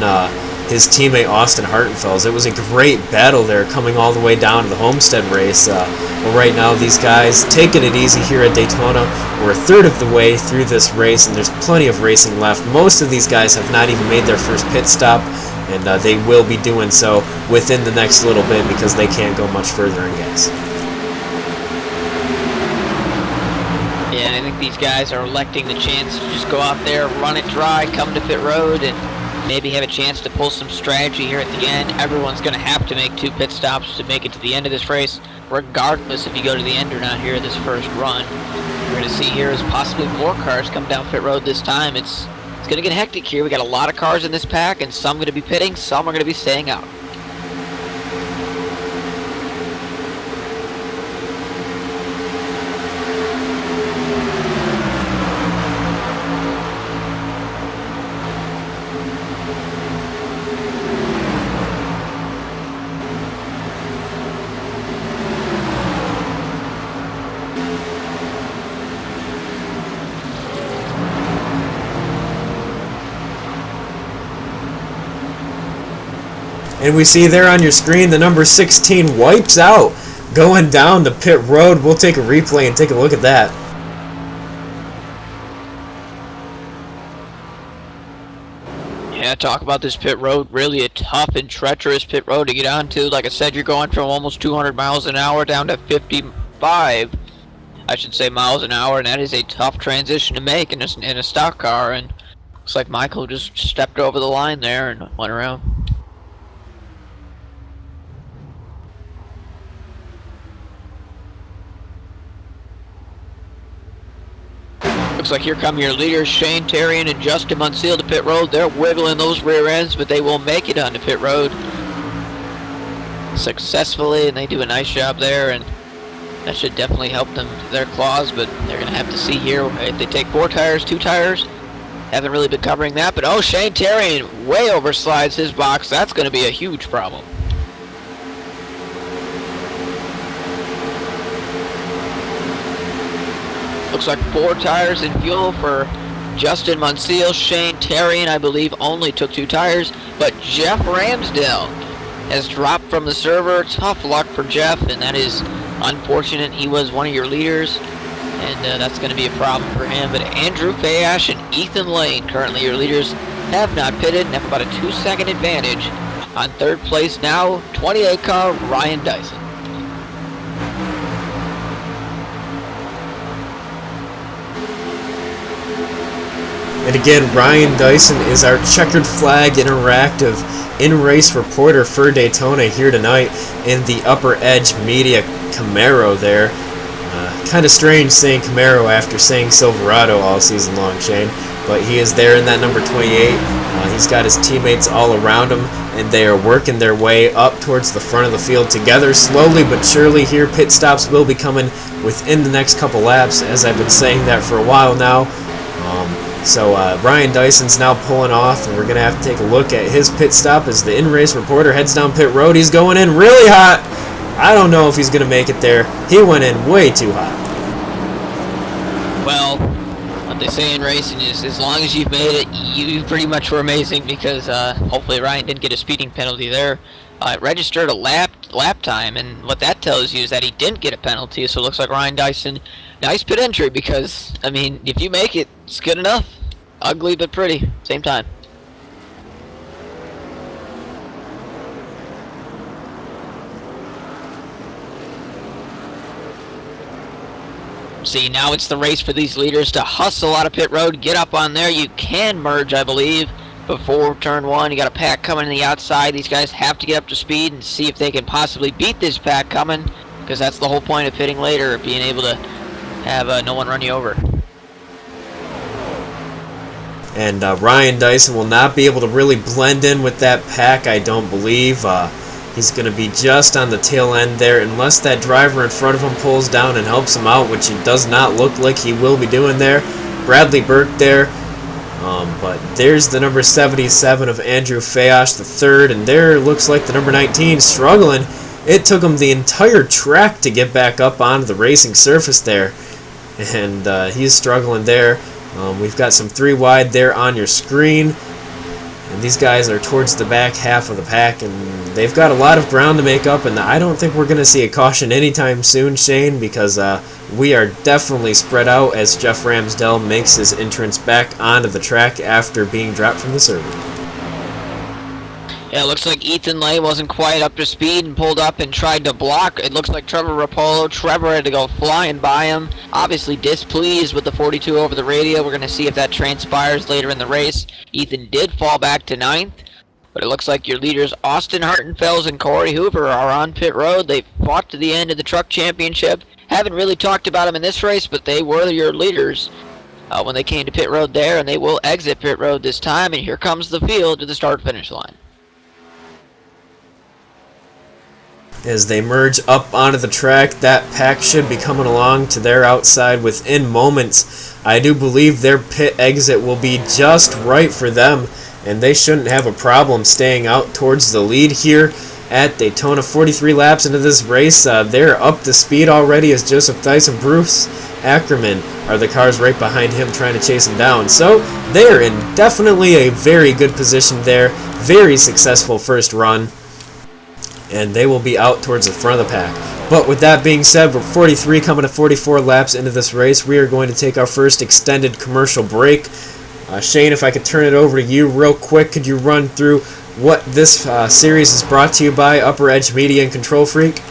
his teammate Austin Hartenfels. It was a great battle there, coming all the way down to the Homestead race. Well, right now, these guys taking it easy here at Daytona. We're a third of the way through this race, and there's plenty of racing left. Most of these guys have not even made their first pit stop, and they will be doing so within the next little bit because they can't go much further in gas. Yeah, and I think these guys are electing the chance to just go out there, run it dry, come to pit road, and maybe have a chance to pull some strategy here at the end. Everyone's going to have to make 2 pit stops to make it to the end of this race, regardless if you go to the end or not here this first run. We're going to see here is possibly more cars come down pit road this time. It's going to get hectic here. We got a lot of cars in this pack, and some going to be pitting, some are going to be staying out. And we see there on your screen the number 16 wipes out going down the pit road. We'll take a replay and take a look at that. Yeah, talk about this pit road. Really a tough and treacherous pit road to get onto. Like I said, you're going from almost 200 miles an hour down to 55, I should say, miles an hour, and that is a tough transition to make in a stock car. And looks like Michael just stepped over the line there and went around. Looks like here come your leaders, Shane Terrian and Justin Munseal to pit road. They're wiggling those rear ends, but they will make it onto pit road successfully, and they do a nice job there, and that should definitely help them to their claws, but they're going to have to see here if they take 4 tires, 2 tires. Haven't really been covering that, but oh, Shane Terrian way overslides his box. That's going to be a huge problem. Looks like 4 tires in fuel for Justin Munseal. Shane Terrian, I believe, only took 2 tires, but Jeff Ramsdale has dropped from the server. Tough luck for Jeff, and that is unfortunate. He was one of your leaders, and that's going to be a problem for him. But Andrew Fayash and Ethan Lane, currently your leaders, have not pitted and have about a 2-second advantage. On 3rd place now, 28 car Ryan Dyson. And again, Ryan Dyson is our Checkered Flag Interactive in-race reporter for Daytona here tonight in the Upper Edge Media Camaro there. Kind of strange saying Camaro after saying Silverado all season long, Shane. But he is there in that number 28. He's got his teammates all around him. and they are working their way up towards the front of the field together. Slowly but surely here, pit stops will be coming within the next couple laps, as I've been saying that for a while now. So Ryan Dyson's now pulling off, and we're going to have to take a look at his pit stop as the in-race reporter heads down pit road. He's going in really hot. I don't know if he's going to make it there. He went in way too hot. Well, what they say in racing is as long as you've made it, you pretty much were amazing, because hopefully Ryan didn't get a speeding penalty there. It registered a lap time, and what that tells you is that he didn't get a penalty, so it looks like Ryan Dyson, nice pit entry, because, I mean, if you make it, it's good enough. Ugly but pretty, same time. See, now it's the race for these leaders to hustle out of pit road, get up on there. You can merge, I believe, before turn one. You got a pack coming in the outside. These guys have to get up to speed and see if they can possibly beat this pack coming, because that's the whole point of pitting later, being able to have no one run you over. And Ryan Dyson will not be able to really blend in with that pack, I don't believe. He's going to be just on the tail end there, unless that driver in front of him pulls down and helps him out, which it does not look like he will be doing there. Bradley Burke there, but there's the number 77 of Andrew Fayosh, the third, and there looks like the number 19 struggling. It took him the entire track to get back up onto the racing surface there, and he's struggling there. We've got some 3 wide there on your screen. And these guys are towards the back half of the pack, and they've got a lot of ground to make up, and I don't think we're going to see a caution anytime soon, Shane, because we are definitely spread out as Jeff Ramsdell makes his entrance back onto the track after being dropped from the server. Yeah, it looks like Ethan Lay wasn't quite up to speed and pulled up and tried to block. It looks like Trevor Rapolo. Trevor had to go flying by him. Obviously displeased with the 42 over the radio. We're going to see if that transpires later in the race. Ethan did fall back to 9th, but it looks like your leaders Austin Hartenfels and Corey Hoover are on pit road. They fought to the end of the truck championship. Haven't really talked about them in this race, but they were your leaders when they came to pit road there, and they will exit pit road this time. And here comes the field to the start-finish line. As they merge up onto the track, that pack should be coming along to their outside within moments. I do believe their pit exit will be just right for them, and they shouldn't have a problem staying out towards the lead here at Daytona. 43 laps into this race, they're up to speed already as Joseph Theis and Bruce Ackerman are the cars right behind him trying to chase him down. So they're in definitely a very good position there. Very successful first run, and they will be out towards the front of the pack. But with that being said, we're 43 coming to 44 laps into this race. We are going to take our first extended commercial break. Shane, if I could turn it over to you real quick, could you run through what this series is brought to you by Upper Edge Media and Control Freak?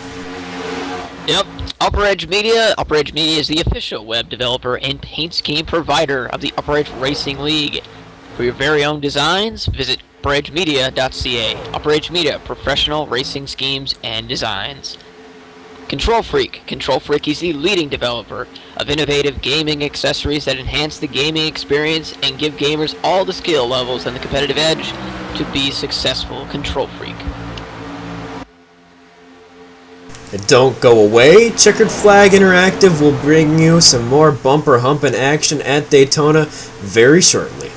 Yep, Upper Edge Media. Upper Edge Media is the official web developer and paint scheme provider of the Upper Edge Racing League. For your very own designs, visit upperedgemedia.ca. Upper Edge Media, professional racing schemes and designs. Control Freak. Control Freak is the leading developer of innovative gaming accessories that enhance the gaming experience and give gamers all the skill levels and the competitive edge to be successful. Control Freak. And don't go away. Checkered Flag Interactive will bring you some more bumper humping action at Daytona very shortly.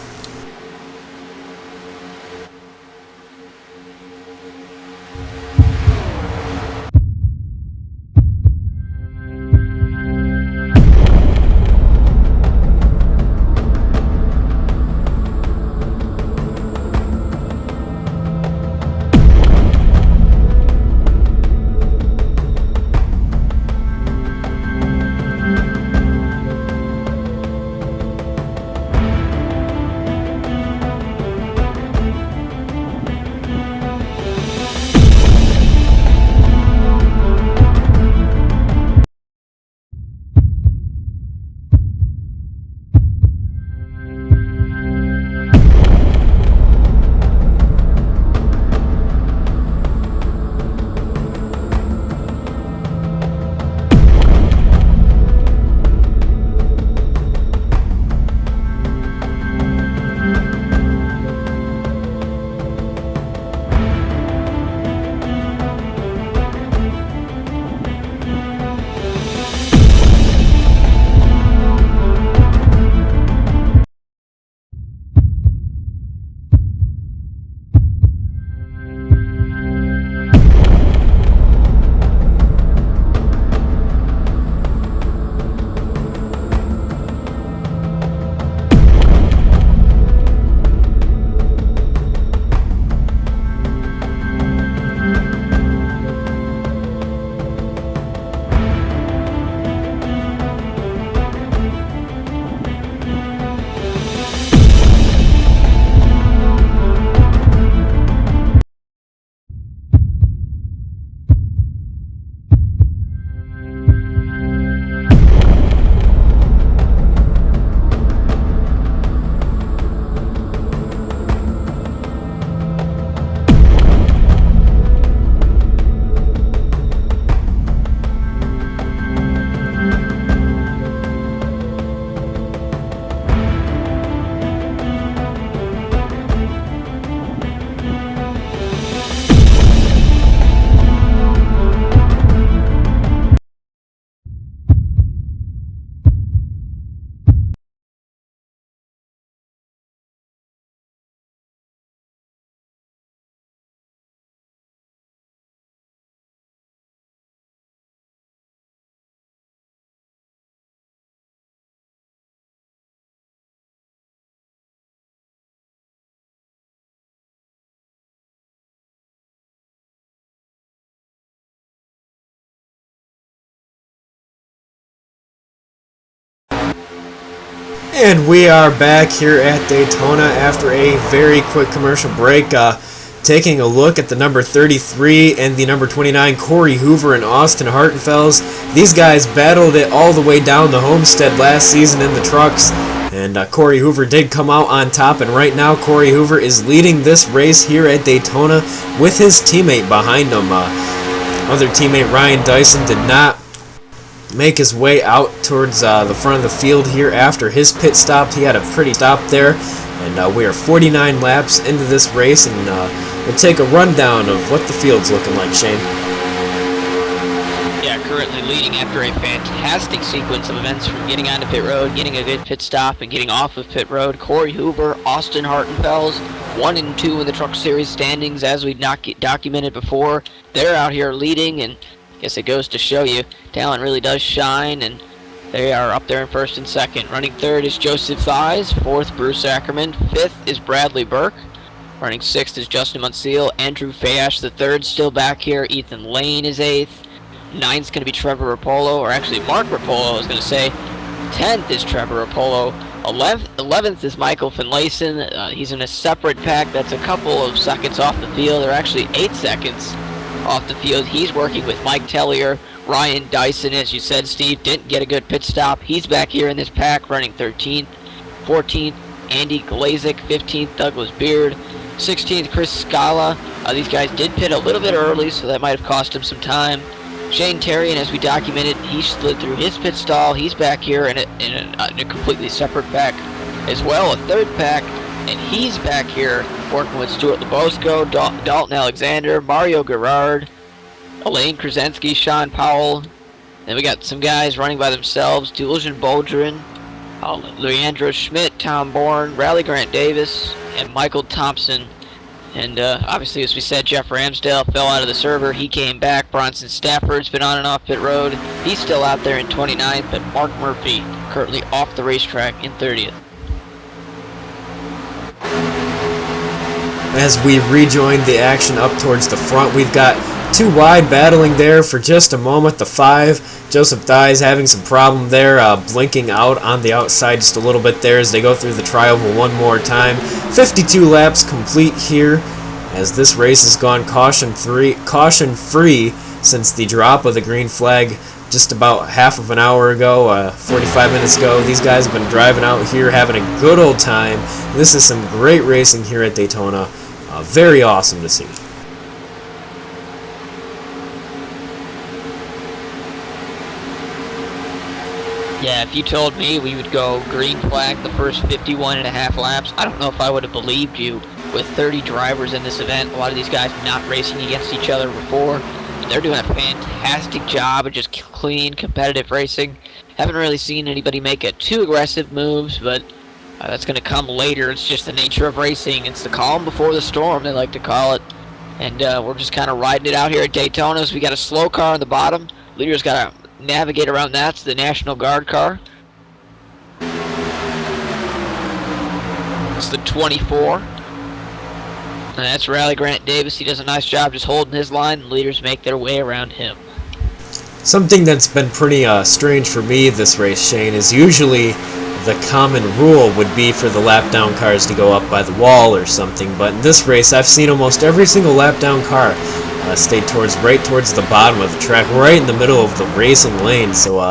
And we are back here at Daytona after a very quick commercial break. Taking a look at the number 33 and the number 29, Corey Hoover and Austin Hartenfels. These guys battled it all the way down the Homestead last season in the trucks. And Corey Hoover did come out on top. And right now, Corey Hoover is leading this race here at Daytona with his teammate behind him. Other teammate Ryan Dyson did not make his way out towards the front of the field here after his pit stop. He had a pretty stop there, and we are 49 laps into this race, and we'll take a rundown of what the field's looking like, Shane. Yeah, currently leading after a fantastic sequence of events from getting onto pit road, getting a good pit stop, and getting off of pit road. Corey Hoover, Austin Hartenfels, 1 and 2 in the Truck Series standings, as we've documented before. They're out here leading, and I guess it goes to show you, talent really does shine, and they are up there in first and second. Running third is Joseph Thies, fourth Bruce Ackerman, fifth is Bradley Burke, running sixth is Justin Munseal, Andrew Fayash the third still back here, Ethan Lane is eighth, ninth's going to be Trevor Rapolo, or actually Mark Rapolo I was going to say, 10th is Trevor Rapolo, 11th is Michael Finlayson. He's in a separate pack that's a couple of seconds off the field, they're actually 8 seconds off the field. He's working with Mike Tellier. Ryan Dyson, as you said, Steve, didn't get a good pit stop. He's back here in this pack running 13th. 14th, Andy Glazik. 15th, Douglas Beard. 16th, Chris Scala. These guys did pit a little bit early, so that might have cost him some time. Shane Terrian, as we documented, he slid through his pit stall. He's back here in a completely separate pack as well, a third pack. And he's back here working with Stuart Lebosco, Dalton Alexander, Mario Gerard, Elaine Krasinski, Sean Powell. Then we got some guys running by themselves, Duljan Boldrin, Leandro Schmidt, Tom Bourne, Riley Grant Davis, and Michael Thompson. And obviously, as we said, Jeff Ramsdale fell out of the server. He came back. Bronson Stafford's been on and off pit road. He's still out there in 29th, but Mark Murphy currently off the racetrack in 30th. As we rejoin the action up towards the front, we've got 2 wide battling there for just a moment. The 5, Joseph Thies having some problem there, blinking out on the outside just a little bit there as they go through the trioval one more time. 52 laps complete here as this race has gone caution-free since the drop of the green flag just about half of an hour ago, 45 minutes ago. These guys have been driving out here having a good old time. This is some great racing here at Daytona. Very awesome to see. Yeah, if you told me we would go green flag the first 51 and a half laps, I don't know if I would have believed you. With 30 drivers in this event, a lot of these guys not racing against each other before. They're doing a fantastic job of just clean, competitive racing. Haven't really seen anybody make too aggressive moves, but that's going to come later. It's just the nature of racing. It's the calm before the storm, they like to call it. And we're just kind of riding it out here at Daytona. So we got a slow car on the bottom. Leader's got to navigate around that. It's the National Guard car. It's the 24. And that's Riley Grant Davis. He does a nice job just holding his line. The leaders make their way around him. Something that's been pretty strange for me this race, Shane, is usually the common rule would be for the lap down cars to go up by the wall or something, but in this race I've seen almost every single lap down car stay right towards the bottom of the track, right in the middle of the racing lane. So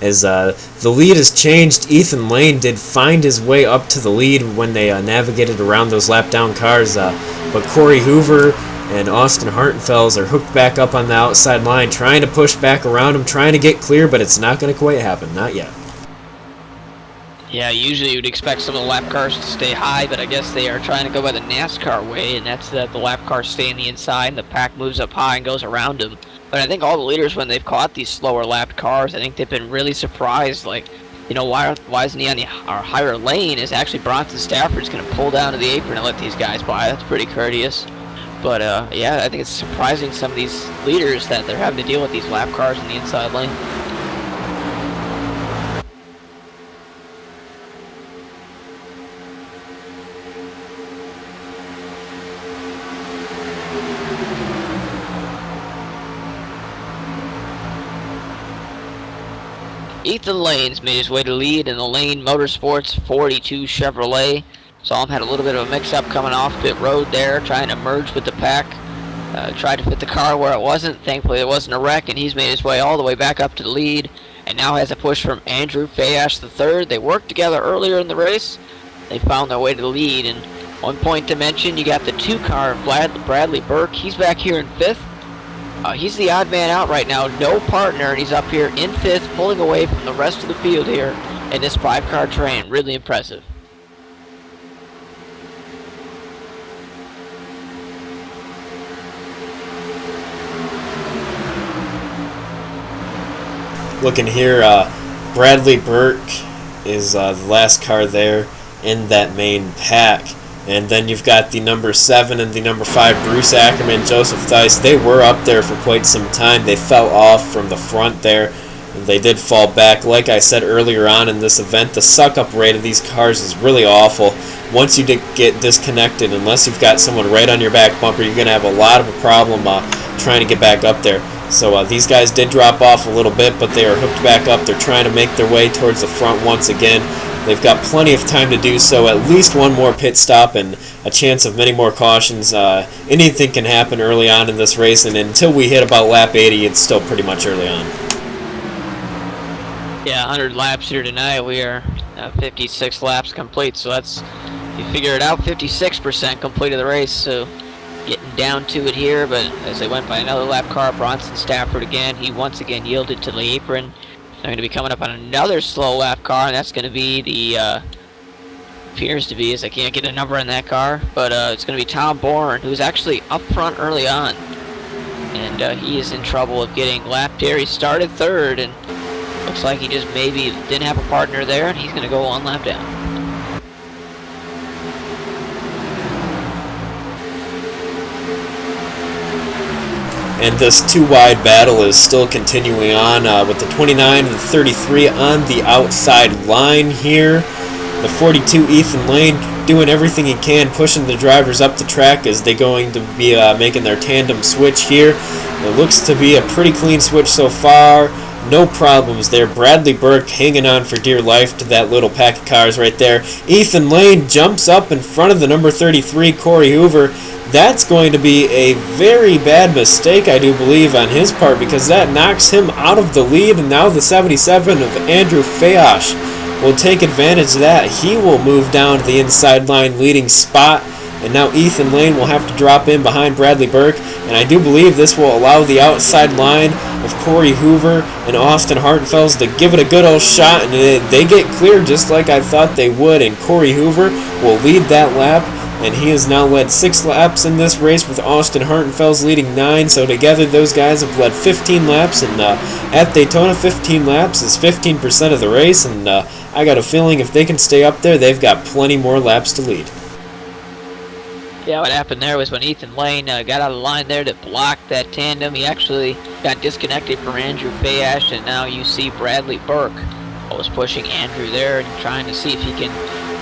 as the lead has changed, Ethan Lane did find his way up to the lead when they navigated around those lap down cars, but Corey Hoover and Austin Hartenfels are hooked back up on the outside line, trying to push back around him, trying to get clear, but it's not going to quite happen, not yet. Yeah, usually you'd expect some of the lap cars to stay high, but I guess they are trying to go by the NASCAR way, and that's that the lap cars stay on the inside and the pack moves up high and goes around them. But I think all the leaders, when they've caught these slower lapped cars, I think they've been really surprised, like, you know, why isn't he on our higher lane? Is actually Bronson Stafford's going to pull down to the apron and let these guys by. That's pretty courteous. But, yeah, I think it's surprising some of these leaders that they're having to deal with these lap cars in the inside lane. Ethan Lane's made his way to lead in the Lane Motorsports 42 Chevrolet. Saw him had a little bit of a mix-up coming off pit road there, trying to merge with the pack. Tried to fit the car where it wasn't. Thankfully, there wasn't a wreck, and he's made his way all the way back up to the lead. And now has a push from Andrew Fayash III. They worked together earlier in the race. They found their way to the lead. And one point to mention, you got the 2-car of Bradley Burke. He's back here in 5th. He's the odd man out right now, no partner, and he's up here in 5th, pulling away from the rest of the field here in this 5-car train. Really impressive. Looking here, Bradley Burke is the last car there in that main pack. And then you've got the number 7 and the number 5, Bruce Ackerman, Joseph Theis. They were up there for quite some time. They fell off from the front there, and they did fall back. Like I said earlier on in this event, the suck-up rate of these cars is really awful. Once you get disconnected, unless you've got someone right on your back bumper, you're going to have a lot of a problem trying to get back up there. So these guys did drop off a little bit, but they are hooked back up. They're trying to make their way towards the front once again. They've got plenty of time to do so, at least one more pit stop and a chance of many more cautions. Anything can happen early on in this race, and until we hit about lap 80, it's still pretty much early on. Yeah, 100 laps here tonight. We are 56 laps complete, so that's, you figure it out, 56% complete of the race, so getting down to it here. But as they went by another lap car, Bronson Stafford again, he once again yielded to the apron. They're going to be coming up on another slow lap car, and that's going to be the, appears to be, as I can't get a number on that car, but it's going to be Tom Bourne, who's actually up front early on. And he is in trouble of getting lapped here. He started 3rd, and looks like he just maybe didn't have a partner there, and he's going to go 1 lap down. And this 2-wide battle is still continuing on with the 29 and the 33 on the outside line here. The 42, Ethan Lane, doing everything he can, pushing the drivers up the track as they're going to be making their tandem switch here. It looks to be a pretty clean switch so far. No problems there. Bradley Burke hanging on for dear life to that little pack of cars right there. Ethan Lane jumps up in front of the number 33, Corey Hoover. That's going to be a very bad mistake, I do believe, on his part, because that knocks him out of the lead, and now the 77 of Andrew Fayash will take advantage of that. He will move down to the inside line leading spot, and now Ethan Lane will have to drop in behind Bradley Burke, and I do believe this will allow the outside line of Corey Hoover and Austin Hartenfels to give it a good old shot, and they get clear just like I thought they would, and Corey Hoover will lead that lap. And he has now led 6 laps in this race, with Austin Hartenfels leading 9. So together those guys have led 15 laps, and at Daytona 15 laps is 15% of the race, and I got a feeling if they can stay up there, they've got plenty more laps to lead. Yeah, what happened there was when Ethan Lane got out of line there to block that tandem, he actually got disconnected from Andrew Fayash, and now you see Bradley Burke was pushing Andrew there and trying to see if he can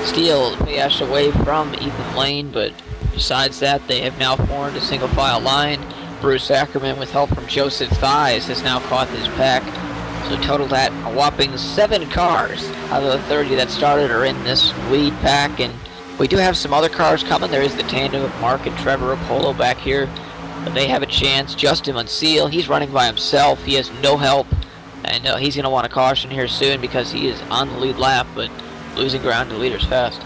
steal Fayash away from Ethan Lane, but besides that, they have now formed a single file line. Bruce Ackerman, with help from Joseph Theis, has now caught this pack. So totaled at a whopping 7 cars out of the 30 that started are in this lead pack, and we do have some other cars coming. There is the tandem of Mark and Trevor Apollo back here, but they have a chance. Justin Unseal, he's running by himself. He has no help, and he's going to want a caution here soon because he is on the lead lap, but losing ground to leaders fast.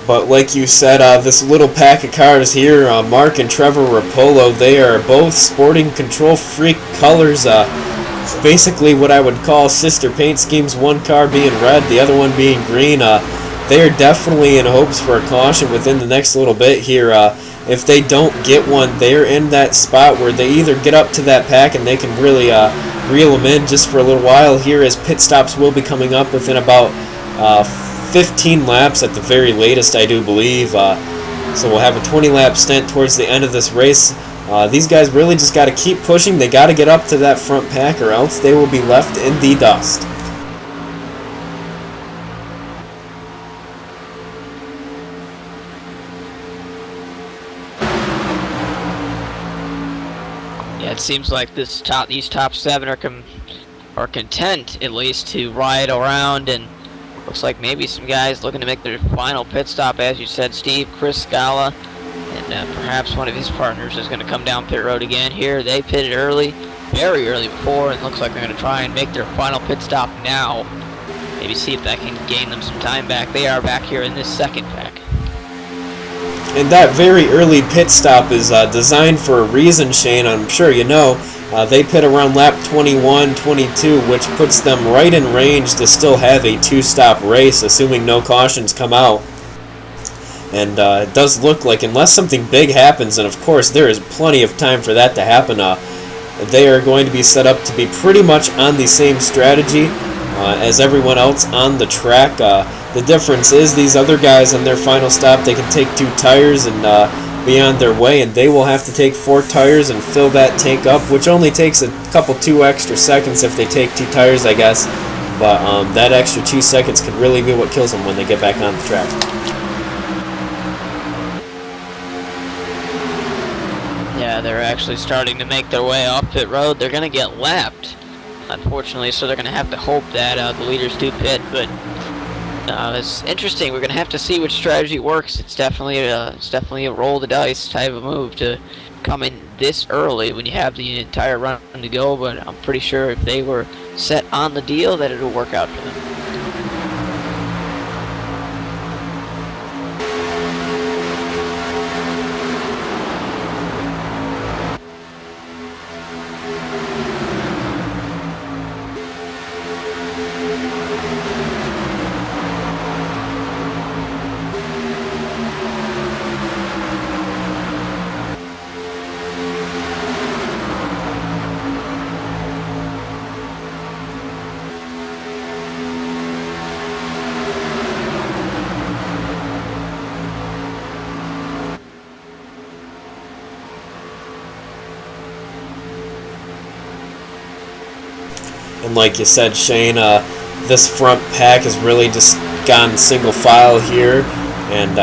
But like you said, this little pack of cars here, Mark and Trevor Rapolo, they are both sporting control freak colors. It's basically what I would call sister paint schemes, one car being red, the other one being green. They are definitely in hopes for a caution within the next little bit here. If they don't get one, they're in that spot where they either get up to that pack and they can really reel them in just for a little while here, as pit stops will be coming up within about 15 laps at the very latest, I do believe. So we'll have a 20-lap stint towards the end of this race. These guys really just got to keep pushing. They got to get up to that front pack, or else they will be left in the dust. it seems like these top 7 are content at least to ride around, and looks like maybe some guys looking to make their final pit stop, as you said, Steve. Chris Scala and perhaps one of his partners is going to come down pit road again here. They pitted early, very early before, and looks like they're going to try and make their final pit stop now. Maybe see if that can gain them some time back. They are back here in this second pack. And that very early pit stop is designed for a reason, Shane. I'm sure you know. They pit around lap 21, 22, which puts them right in range to still have a 2-stop race, assuming no cautions come out. And it does look like, unless something big happens, and of course there is plenty of time for that to happen, they are going to be set up to be pretty much on the same strategy as everyone else on the track. The difference is these other guys on their final stop, they can take 2 tires and be on their way, and they will have to take 4 tires and fill that tank up, which only takes a couple 2 extra seconds if they take 2 tires, I guess. But that extra 2 seconds could really be what kills them when they get back on the track. Yeah, they're actually starting to make their way off pit road. They're going to get lapped, unfortunately, so they're going to have to hope that the leaders do pit, but it's interesting. We're going to have to see which strategy works. It's definitely a roll the dice type of move to come in this early when you have the entire run to go, but I'm pretty sure if they were set on the deal that it'll work out for them. And like you said, Shane, this front pack has really just gone single file here, and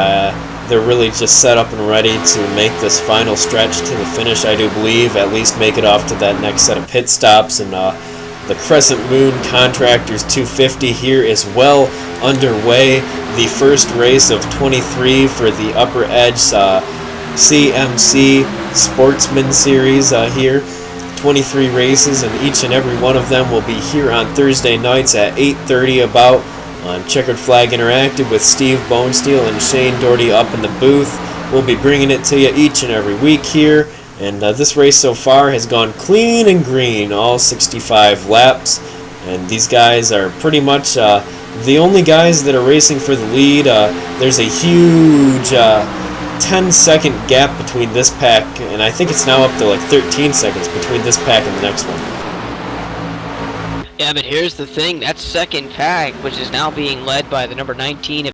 they're really just set up and ready to make this final stretch to the finish, I do believe, at least make it off to that next set of pit stops. And the Crescent Moon Contractors 250 here is well underway. The first race of 23 for the Upper Edge CMC Sportsman Series here. 23 races, and each and every one of them will be here on Thursday nights at 8:30 about on Checkered Flag Interactive with Steve Bonesteel and Shane Doherty up in the booth. We'll be bringing it to you each and every week here, and this race so far has gone clean and green, all 65 laps, and these guys are pretty much the only guys that are racing for the lead. There's a huge 10-second gap between this pack, and I think it's now up to like 13 seconds between this pack and the next one. Yeah, but here's the thing, that second pack, which is now being led by the number 19